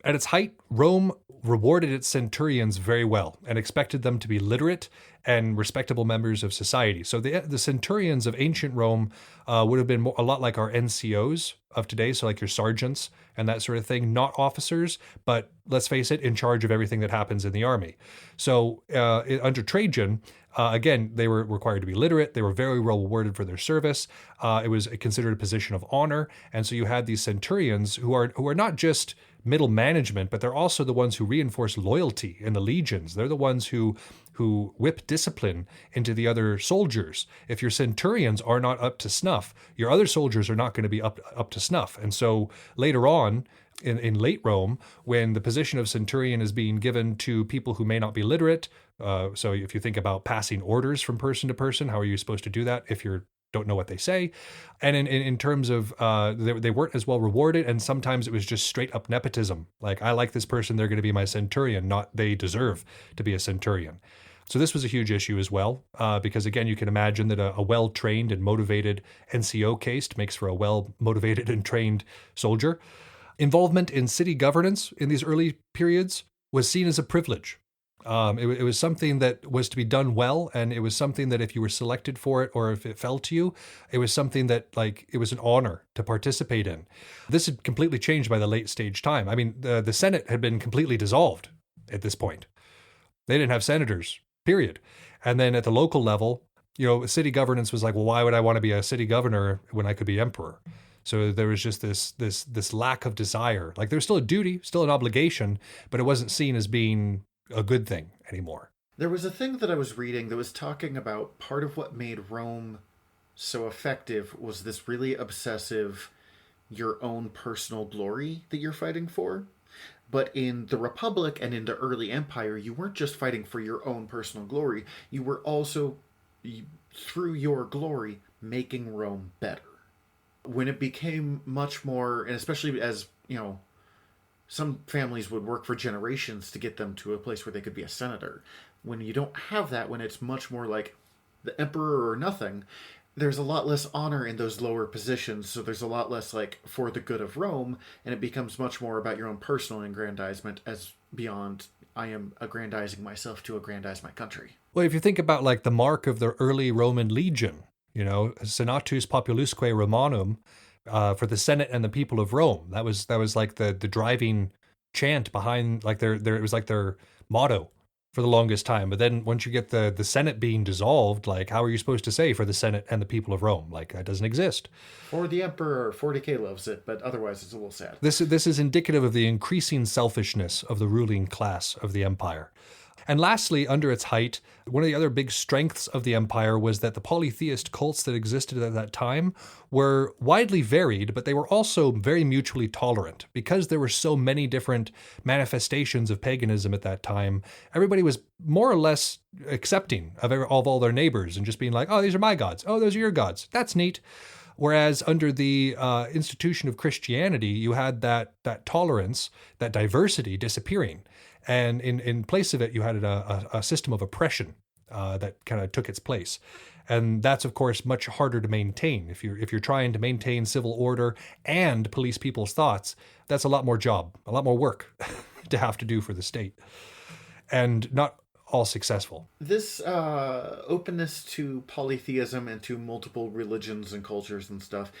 At its height, Rome rewarded its centurions very well and expected them to be literate and respectable members of society. So the centurions of ancient Rome would have been a lot like our NCOs of today, so like your sergeants and that sort of thing, not officers, but let's face it, in charge of everything that happens in the army. So under Trajan, again, they were required to be literate. They were very well rewarded for their service. It was considered a position of honor, and so you had these centurions who are not just middle management, but they're also the ones who reinforce loyalty in the legions. They're the ones who whip discipline into the other soldiers. If your centurions are not up to snuff, your other soldiers are not going to be up to snuff. And so later on, in late Rome, when the position of centurion is being given to people who may not be literate, so if you think about passing orders from person to person, how are you supposed to do that if you don't know what they say? And in terms of they weren't as well rewarded, and sometimes it was just straight up nepotism. Like, I like this person, they're going to be my centurion, not they deserve to be a centurion. So this was a huge issue as well, because again, you can imagine that a well-trained and motivated NCO caste makes for a well-motivated and trained soldier. Involvement in city governance in these early periods was seen as a privilege. It was something that was to be done well, and it was something that if you were selected for it or if it fell to you, it was something that it was an honor to participate in. This had completely changed by the late stage time. I mean, the Senate had been completely dissolved at this point. They didn't have senators, period. And then at the local level, city governance was like, well, why would I want to be a city governor when I could be emperor? So there was just this lack of desire. Like, there's still a duty, still an obligation, but it wasn't seen as being a good thing anymore. There was a thing that I was reading that was talking about part of what made Rome so effective was this really obsessive, your own personal glory that you're fighting for. But in the Republic and in the early Empire, you weren't just fighting for your own personal glory. You were also, through your glory, making Rome better. When it became much more, and especially as, some families would work for generations to get them to a place where they could be a senator. When you don't have that, when it's much more like the emperor or nothing, there's a lot less honor in those lower positions, so there's a lot less for the good of Rome, and it becomes much more about your own personal aggrandizement as beyond I am aggrandizing myself to aggrandize my country. Well, if you think about the mark of the early Roman legion, Senatus Populusque Romanum, for the Senate and the people of Rome, that was the driving chant behind it was their motto for the longest time. But then once you get the Senate being dissolved, how are you supposed to say for the Senate and the people of Rome? That doesn't exist. Or the emperor, 40K loves it, but otherwise it's a little sad. This is indicative of the increasing selfishness of the ruling class of the empire. And lastly, under its height, one of the other big strengths of the empire was that the polytheist cults that existed at that time were widely varied, but they were also very mutually tolerant. Because there were so many different manifestations of paganism at that time, everybody was more or less accepting of all their neighbors and just being like, oh, these are my gods. Oh, those are your gods. That's neat. Whereas under the institution of Christianity, you had that tolerance, that diversity disappearing. And in place of it, you had a system of oppression that kind of took its place. And that's, of course, much harder to maintain. If you're trying to maintain civil order and police people's thoughts, that's a lot more job, a lot more work to have to do for the state. and not all successful. This openness to polytheism and to multiple religions and cultures and stuff,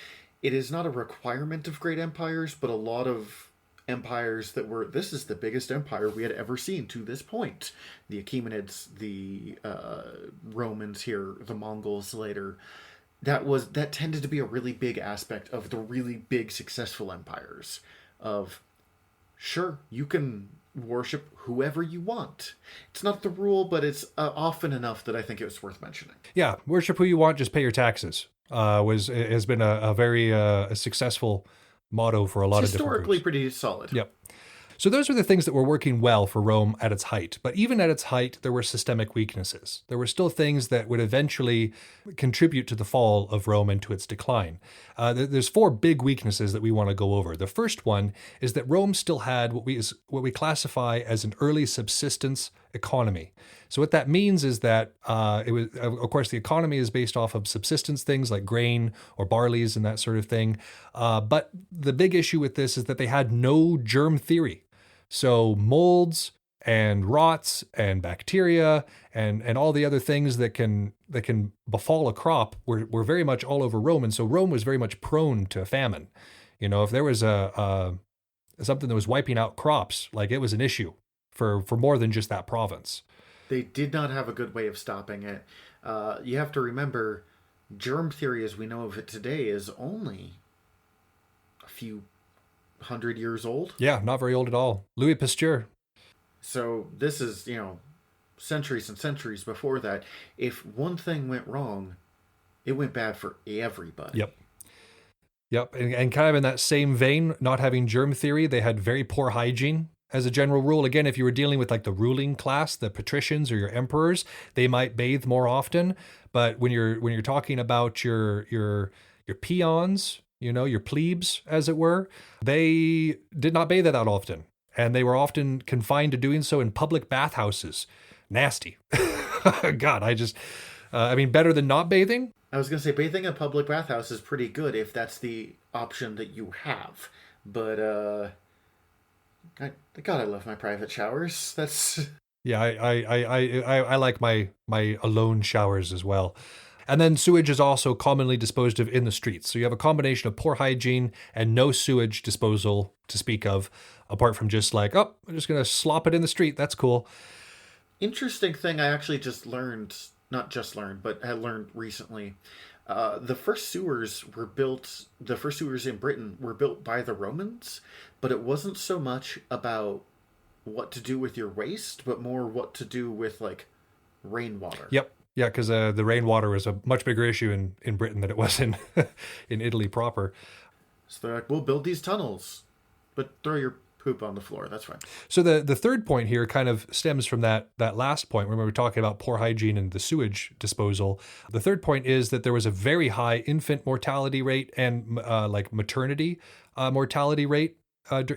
it is not a requirement of great empires, but a lot of empires that were, this is the biggest empire we had ever seen to this point. The Achaemenids, the Romans here, the Mongols later. That tended to be a really big aspect of the really big successful empires. Of, sure, you can worship whoever you want. It's not the rule, but it's often enough that I think it was worth mentioning. Yeah, worship who you want, just pay your taxes. Has been a very successful motto for a lot of different groups. Historically pretty solid. Yep. So those were the things that were working well for Rome at its height. But even at its height, there were systemic weaknesses. There were still things that would eventually contribute to the fall of Rome and to its decline. There's 4 big weaknesses that we want to go over. The first one is that Rome still had what we classify as an early subsistence economy. So what that means is that it was, of course, the economy is based off of subsistence things like grain or barleys and that sort of thing. But the big issue with this is that they had no germ theory. So molds and rots and bacteria and all the other things that can befall a crop were very much all over Rome. And so Rome was very much prone to famine. You know, if there was something that was wiping out crops, like, it was an issue for more than just that province. They did not have a good way of stopping it. You have to remember, germ theory as we know of it today is only a few 100 years old. Yeah, not very old at all. Louis Pasteur. So this is, centuries and centuries before that. If one thing went wrong, it went bad for everybody. Yep. And kind of in that same vein, not having germ theory, they had very poor hygiene as a general rule. Again, if you were dealing with like the ruling class, the patricians or your emperors, they might bathe more often. But when you're talking about your peons, your plebes, as it were, they did not bathe that often. And they were often confined to doing so in public bathhouses. Nasty. God, better than not bathing. I was going to say, bathing in a public bathhouse is pretty good if that's the option that you have. But, God, I love my private showers. That's... Yeah, I like my alone showers as well. And then sewage is also commonly disposed of in the streets. So you have a combination of poor hygiene and no sewage disposal to speak of, apart from just like, oh, I'm just going to slop it in the street. That's cool. Interesting thing I actually but had learned recently. The first sewers in Britain were built by the Romans, but it wasn't so much about what to do with your waste, but more what to do with, like, rainwater. Yep. Yeah, because the rainwater was a much bigger issue in Britain than it was in in Italy proper. So they're like, we'll build these tunnels, but throw your poop on the floor. That's fine. So the third point here kind of stems from that last point when we were talking about poor hygiene and the sewage disposal. The third point is that there was a very high infant mortality rate and maternity mortality rate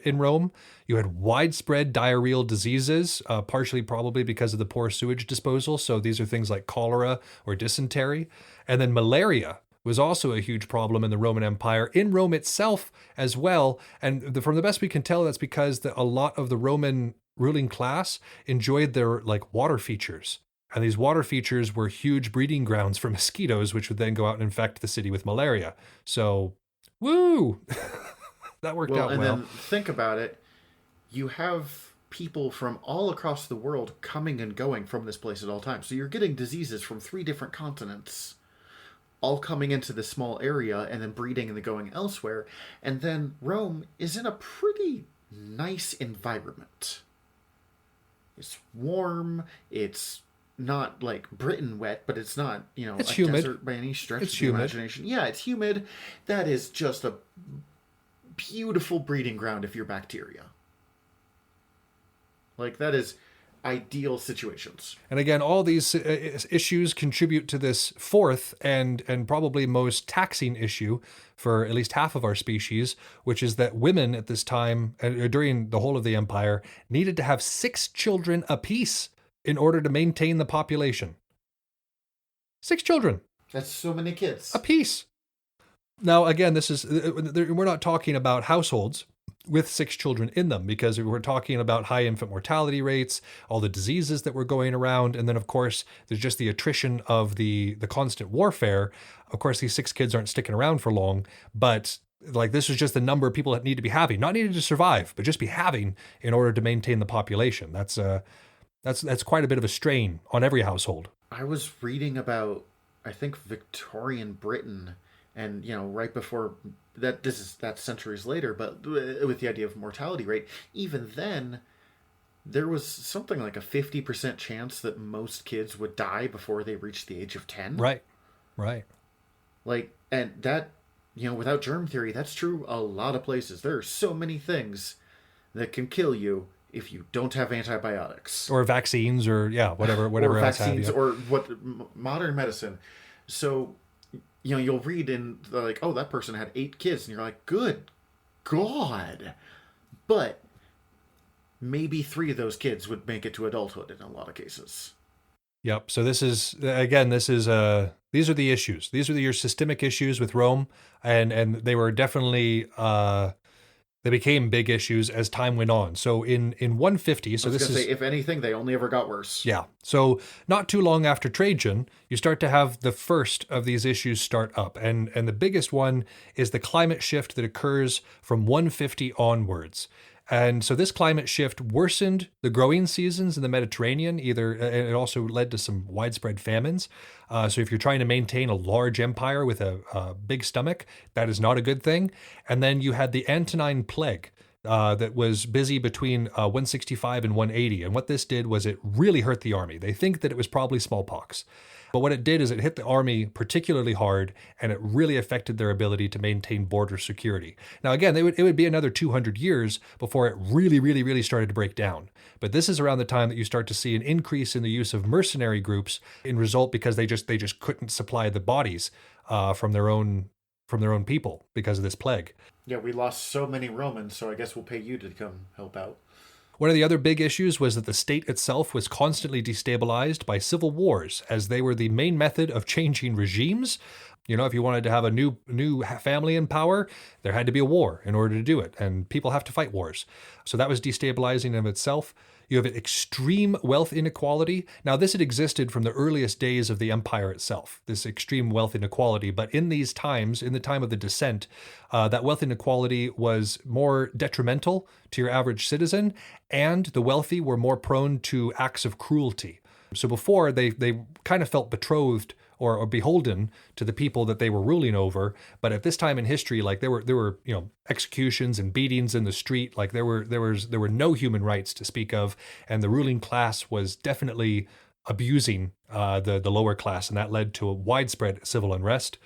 in Rome. You had widespread diarrheal diseases, partially probably because of the poor sewage disposal. So these are things like cholera or dysentery. And then malaria was also a huge problem in the Roman Empire, in Rome itself as well. And from the best we can tell, that's because a lot of the Roman ruling class enjoyed their water features. And these water features were huge breeding grounds for mosquitoes, which would then go out and infect the city with malaria. So, woo! That worked out well. And then think about it. You have people from all across the world coming and going from this place at all times. So you're getting diseases from 3 different continents all coming into this small area and then breeding and then going elsewhere. And then Rome is in a pretty nice environment. It's warm. It's not like Britain wet, but it's not, it's a humid. desert by any stretch it's of the humid. imagination. Yeah, it's humid. That is just a beautiful breeding ground if you're bacteria. That is ideal situations. And again, all these issues contribute to this fourth and probably most taxing issue for at least half of our species, which is that women at this time, during the whole of the empire, needed to have 6 children apiece in order to maintain the population. 6 children. That's so many kids. Apiece. Now, again, we're not talking about households. with 6 children in them, because we were talking about high infant mortality rates, all the diseases that were going around, and then of course there's just the attrition of the constant warfare. Of course, these 6 kids aren't sticking around for long, but like this was just the number of people that need to be having, not needed to survive, but just be having in order to maintain the population. That's quite a bit of a strain on every household. I was reading about, I think, Victorian Britain, and right before that, that's centuries later, but with the idea of mortality rate, even then there was something like a 50% chance that most kids would die before they reached the age of 10. Right. Like, and that, without germ theory, that's true a lot of places. There are so many things that can kill you if you don't have antibiotics Or vaccines, or whatever or else vaccines, have you. or what modern medicine. So you'll read in like, oh, that person had 8 kids, and you're like, good God. But maybe 3 of those kids would make it to adulthood in a lot of cases. Yep. So these are the issues. These are your systemic issues with Rome, and they were definitely they became big issues as time went on. So in 150, so this is, say, if anything, they only ever got worse. yeah. So not too long after Trajan, you start to have the first of these issues start up, and the biggest one is the climate shift that occurs from 150 onwards. And so this climate shift worsened the growing seasons in the Mediterranean. And it also led to some widespread famines. So if you're trying to maintain a large empire with a big stomach, that is not a good thing. And then you had the Antonine Plague that was busy between 165 and 180. And what this did was it really hurt the army. They think that it was probably smallpox. But what it did is it hit the army particularly hard, and it really affected their ability to maintain border security. Now, again, it would be another 200 years before it really, really, really started to break down. But this is around the time that you start to see an increase in the use of mercenary groups in result because they just couldn't supply the bodies from their own people because of this plague. Yeah, we lost so many Romans, so I guess we'll pay you to come help out. One of the other big issues was that the state itself was constantly destabilized by civil wars, as they were the main method of changing regimes. If you wanted to have a new family in power, there had to be a war in order to do it, and people have to fight wars. So that was destabilizing in itself. You have extreme wealth inequality. Now, this had existed from the earliest days of the empire itself, this extreme wealth inequality. But in these times, in the time of the descent, that wealth inequality was more detrimental to your average citizen, and the wealthy were more prone to acts of cruelty. So before, they kind of felt betrothed or beholden to the people that they were ruling over. But at this time in history, like there were executions and beatings in the street. Like there were no human rights to speak of, and the ruling class was definitely abusing the lower class, and that led to a widespread civil unrest.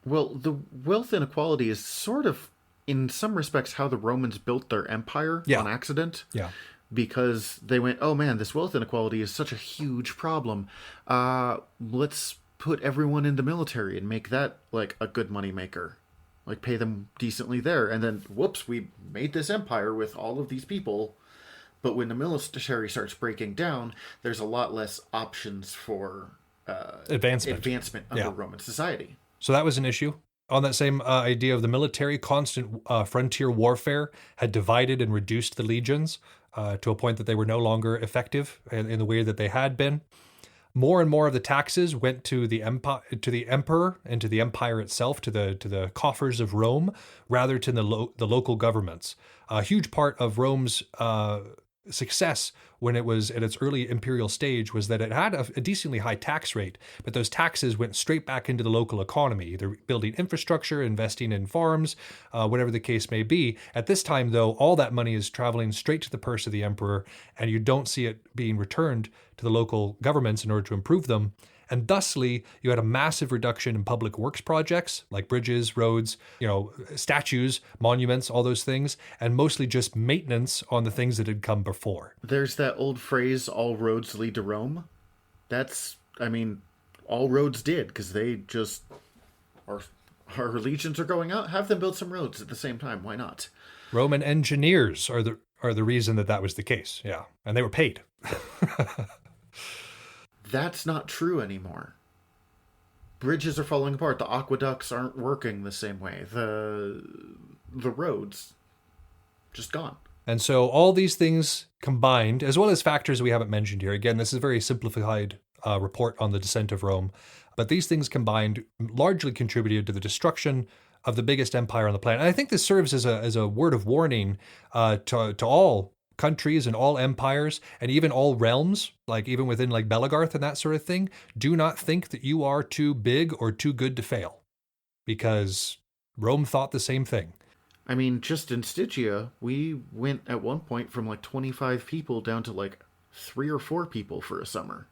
Well, the wealth inequality is sort of, in some respects, how the Romans built their empire on accident. Yeah. Because they went, oh man, this wealth inequality is such a huge problem. Let's put everyone in the military and make that like a good money maker, like pay them decently there. And then, whoops, we made this empire with all of these people. But when the military starts breaking down, there's a lot less options for advancement under Roman society. So that was an issue. On that same idea of the military, constant frontier warfare had divided and reduced the legions to a point that they were no longer effective in the way that they had been. More and more of the taxes went to the emperor and to the empire itself, to the coffers of Rome, rather than the local governments. A huge part of Rome's success when it was at its early imperial stage was that it had a decently high tax rate, but those taxes went straight back into the local economy, either building infrastructure, investing in farms, whatever the case may be. At this time, though, all that money is traveling straight to the purse of the emperor, and you don't see it being returned to the local governments in order to improve them. And thusly, you had a massive reduction in public works projects like bridges, roads, statues, monuments, all those things, and mostly just maintenance on the things that had come before. There's that old phrase, all roads lead to Rome. All roads did, because they just, our legions are going out, have them build some roads at the same time. Why not? Roman engineers are the reason that was the case. Yeah. And they were paid. That's not true anymore. Bridges are falling apart. The aqueducts aren't working the same way. The roads just gone. And so all these things combined, as well as factors we haven't mentioned here, again, this is a very simplified report on the descent of Rome, but these things combined largely contributed to the destruction of the biggest empire on the planet. And I think this serves as a word of warning to all countries and all empires and even all realms, like even within like Belagarth and that sort of thing. Do not think that you are too big or too good to fail, because Rome thought the same thing. I mean, just in Stygia, we went at one point from like 25 people down to like 3 or 4 people for a summer.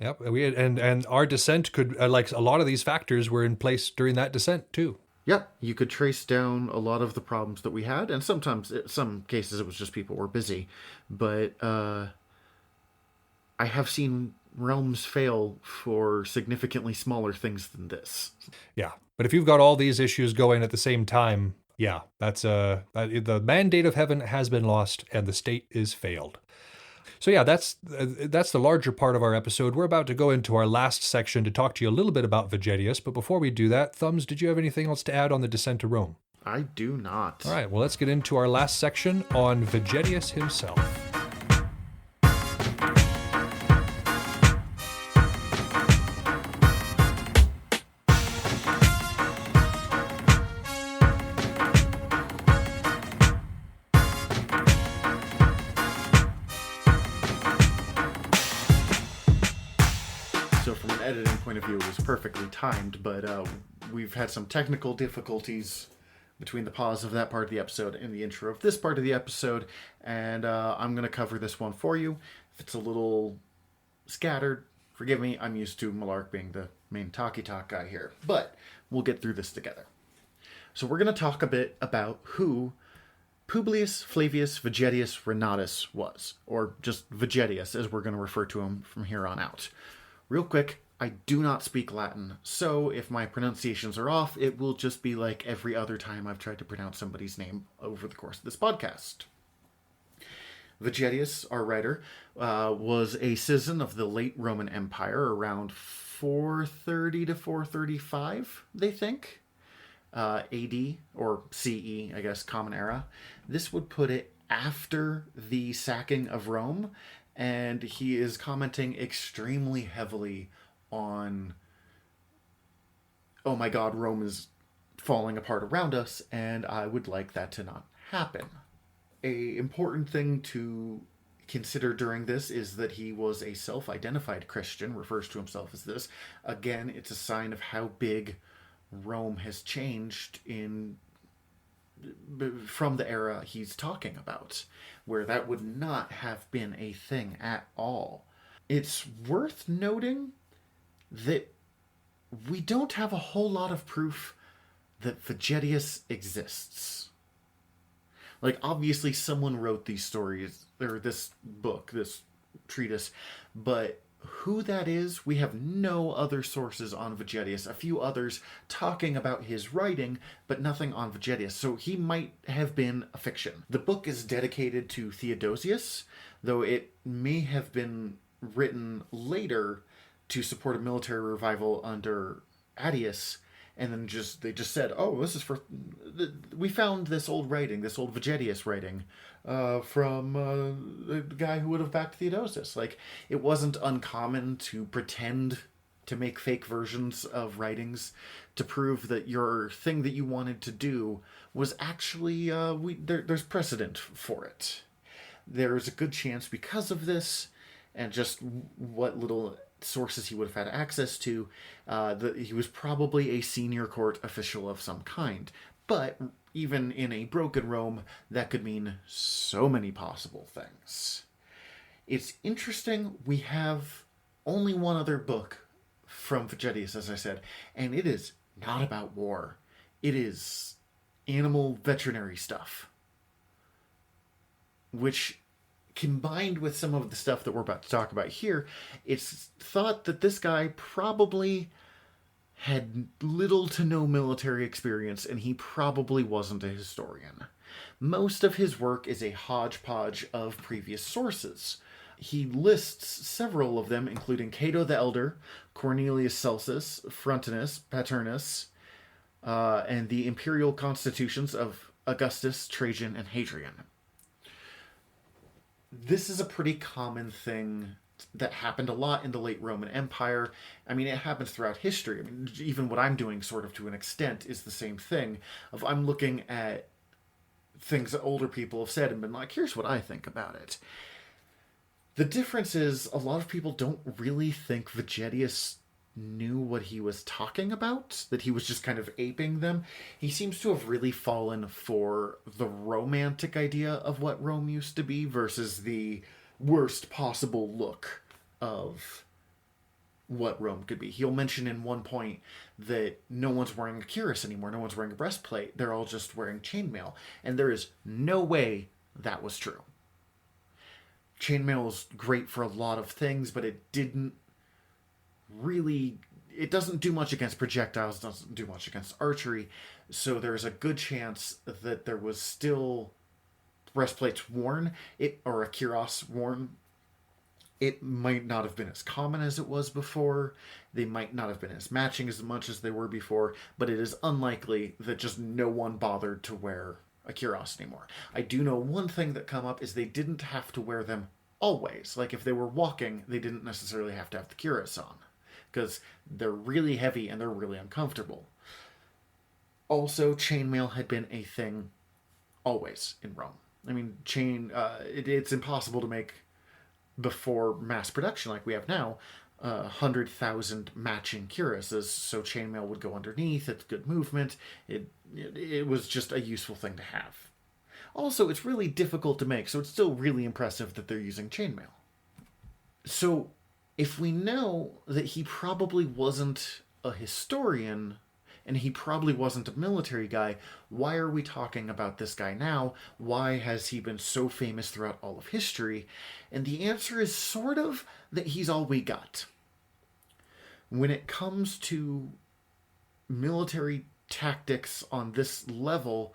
Yep, we had, and our descent could like a lot of these factors were in place during that descent too. Yep, you could trace down a lot of the problems that we had, and sometimes, in some cases, it was just people were busy. But I have seen realms fail for significantly smaller things than this. Yeah, but if you've got all these issues going at the same time, yeah, that's the mandate of heaven has been lost and the state is failed. So yeah, that's the larger part of our episode. We're about to go into our last section to talk to you a little bit about Vegetius, but before we do that, Thumbs, did you have anything else to add on the descent to Rome? I do not. All right, well, let's get into our last section on Vegetius himself. So from an editing point of view, it was perfectly timed, but we've had some technical difficulties between the pause of that part of the episode and the intro of this part of the episode, and I'm going to cover this one for you. If it's a little scattered, forgive me. I'm used to Malark being the main talky talk guy here, but we'll get through this together. So we're going to talk a bit about who Publius Flavius Vegetius Renatus was, or just Vegetius as we're going to refer to him from here on out. Real quick, I do not speak Latin, so if my pronunciations are off, it will just be like every other time I've tried to pronounce somebody's name over the course of this podcast. Vegetius, our writer, was a citizen of the late Roman Empire around 430 to 435, they think. AD, or CE, I guess, Common Era. This would put it after the sacking of Rome, and he is commenting extremely heavily on, oh my god, Rome is falling apart around us, and I would like that to not happen. A important thing to consider during this is that he was a self-identified Christian, refers to himself as this. Again, it's a sign of how big Rome has changed from the era he's talking about, where that would not have been a thing at all. It's worth noting that we don't have a whole lot of proof that Vegetius exists. Like, obviously someone wrote these stories, or this book, this treatise, but who that is, we have no other sources on Vegetius. A few others talking about his writing, but nothing on Vegetius. So he might have been a fiction. The book is dedicated to Theodosius, though it may have been written later to support a military revival under Attius, and then they just said, oh, this is for... We found this old writing, this old Vegetius writing, from the guy who would have backed Theodosius. Like, it wasn't uncommon to pretend to make fake versions of writings to prove that your thing that you wanted to do was actually... there's precedent for it. There's a good chance because of this, and just what little sources he would have had access to, that he was probably a senior court official of some kind. But even in a broken Rome, that could mean so many possible things. It's interesting, we have only one other book from Vegetius, as I said, and it is not about war. It is animal veterinary stuff, which, combined with some of the stuff that we're about to talk about here, it's thought that this guy probably had little to no military experience, and he probably wasn't a historian. Most of his work is a hodgepodge of previous sources. He lists several of them, including Cato the Elder, Cornelius Celsus, Frontinus, Paternus, and the imperial constitutions of Augustus, Trajan, and Hadrian. This is a pretty common thing that happened a lot in the late Roman Empire. I mean, it happens throughout history. I mean, even what I'm doing, sort of to an extent, is the same thing. Of I'm looking at things that older people have said and been like, here's what I think about it. The difference is a lot of people don't really think Vegetius knew what he was talking about, that he was just kind of aping them. He seems to have really fallen for the romantic idea of what Rome used to be versus the worst possible look of what Rome could be. He'll mention in one point that no one's wearing a cuirass anymore, no one's wearing a breastplate, they're all just wearing chainmail. And there is no way that was true. Chainmail is great for a lot of things, but it doesn't do much against projectiles, doesn't do much against archery, so there's a good chance that there was still breastplates worn, or a cuirass worn. It might not have been as common as it was before, they might not have been as matching as much as they were before, but it is unlikely that just no one bothered to wear a cuirass anymore. I do know one thing that come up is they didn't have to wear them always. Like if they were walking, they didn't necessarily have to have the cuirass on, because they're really heavy and they're really uncomfortable. Also, chainmail had been a thing always in Rome. I mean, it's impossible to make before mass production like we have now 100,000 matching cuirasses, so chainmail would go underneath. It's good movement. It was just a useful thing to have. Also, it's really difficult to make, so it's still really impressive that they're using chainmail. So, if we know that he probably wasn't a historian, and he probably wasn't a military guy, why are we talking about this guy now? Why has he been so famous throughout all of history? And the answer is sort of that he's all we got. When it comes to military tactics on this level,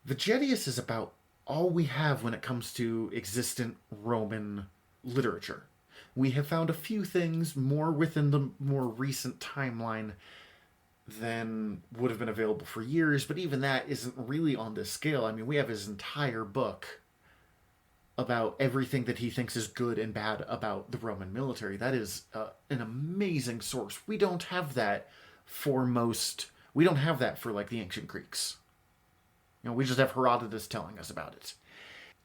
Vegetius is about all we have when it comes to existent Roman literature. We have found a few things more within the more recent timeline than would have been available for years, but even that isn't really on this scale. I mean, we have his entire book about everything that he thinks is good and bad about the Roman military. That is an amazing source. We don't have that for like the ancient Greeks. We just have Herodotus telling us about it.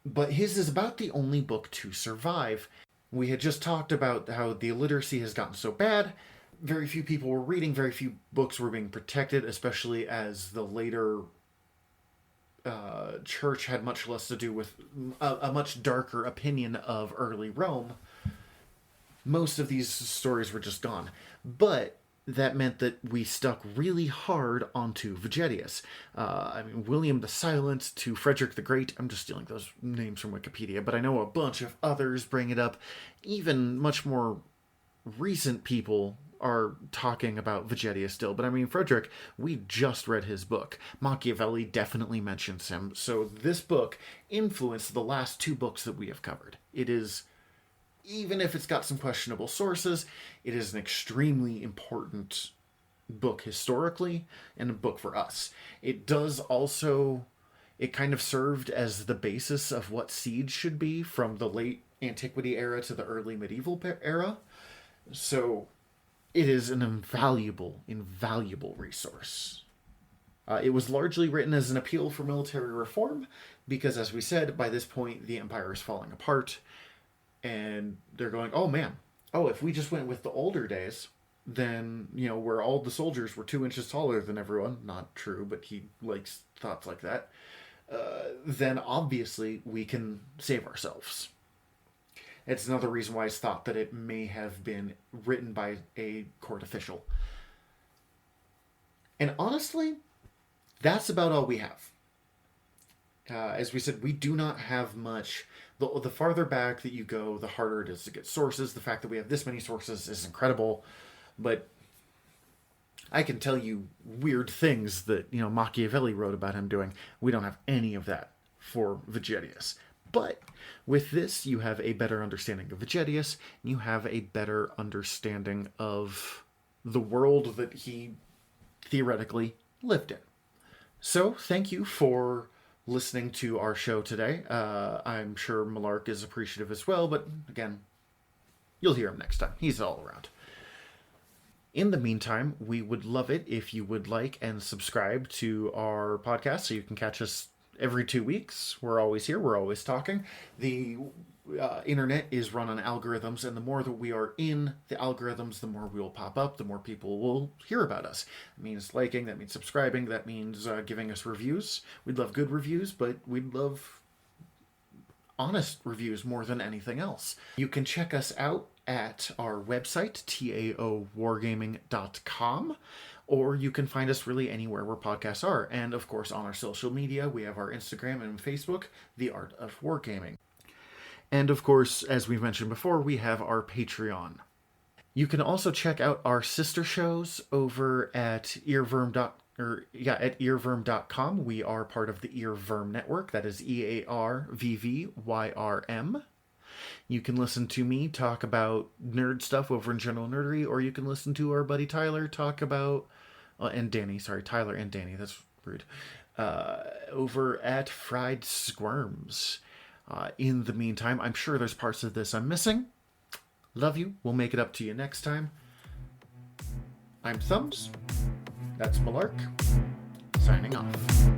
But his is about the only book to survive. We had just talked about how the illiteracy has gotten so bad. Very few people were reading, very few books were being protected, especially as the later church had much less to do with a much darker opinion of early Rome. Most of these stories were just gone. But that meant that we stuck really hard onto Vegetius. William the Silent to Frederick the Great. I'm just stealing those names from Wikipedia, but I know a bunch of others bring it up. Even much more recent people are talking about Vegetius still. But Frederick, we just read his book. Machiavelli definitely mentions him. So this book influenced the last two books that we have covered. It is, even if it's got some questionable sources, it is an extremely important book historically and a book for us. It kind of served as the basis of what Siege should be from the late Antiquity era to the early Medieval era. So it is an invaluable resource. It was largely written as an appeal for military reform because, as we said, by this point the empire is falling apart. And they're going, if we just went with the older days, then, where all the soldiers were 2 inches taller than everyone, not true, but he likes thoughts like that, then obviously we can save ourselves. It's another reason why it's thought that it may have been written by a court official. And honestly, that's about all we have. As we said, we do not have much. The farther back that you go, the harder it is to get sources. The fact that we have this many sources is incredible. But I can tell you weird things that, Machiavelli wrote about him doing. We don't have any of that for Vegetius. But with this, you have a better understanding of Vegetius, and you have a better understanding of the world that he theoretically lived in. So, thank you for listening to our show today. I'm sure Malark is appreciative as well, but again, you'll hear him next time. He's all around. In the meantime, we would love it if you would like and subscribe to our podcast so you can catch us every 2 weeks. We're always here. We're always talking. The internet is run on algorithms, and the more that we are in the algorithms, the more we will pop up, the more people will hear about us. That means liking, that means subscribing, that means giving us reviews. We'd love good reviews, but we'd love honest reviews more than anything else. You can check us out at our website, taowargaming.com, or you can find us really anywhere where podcasts are. And of course, on our social media, we have our Instagram and Facebook, The Art of Wargaming. And of course, as we've mentioned before, we have our Patreon. You can also check out our sister shows over at earworm.com. We are part of the Earworm Network. That is EARVVYRM. You can listen to me talk about nerd stuff over in General Nerdery, or you can listen to our buddy Tyler talk about, and Danny, sorry, Tyler and Danny, that's rude, over at Fried Squirms. In the meantime, I'm sure there's parts of this I'm missing. Love you. We'll make it up to you next time. I'm Thumbs. That's Malark. Signing off.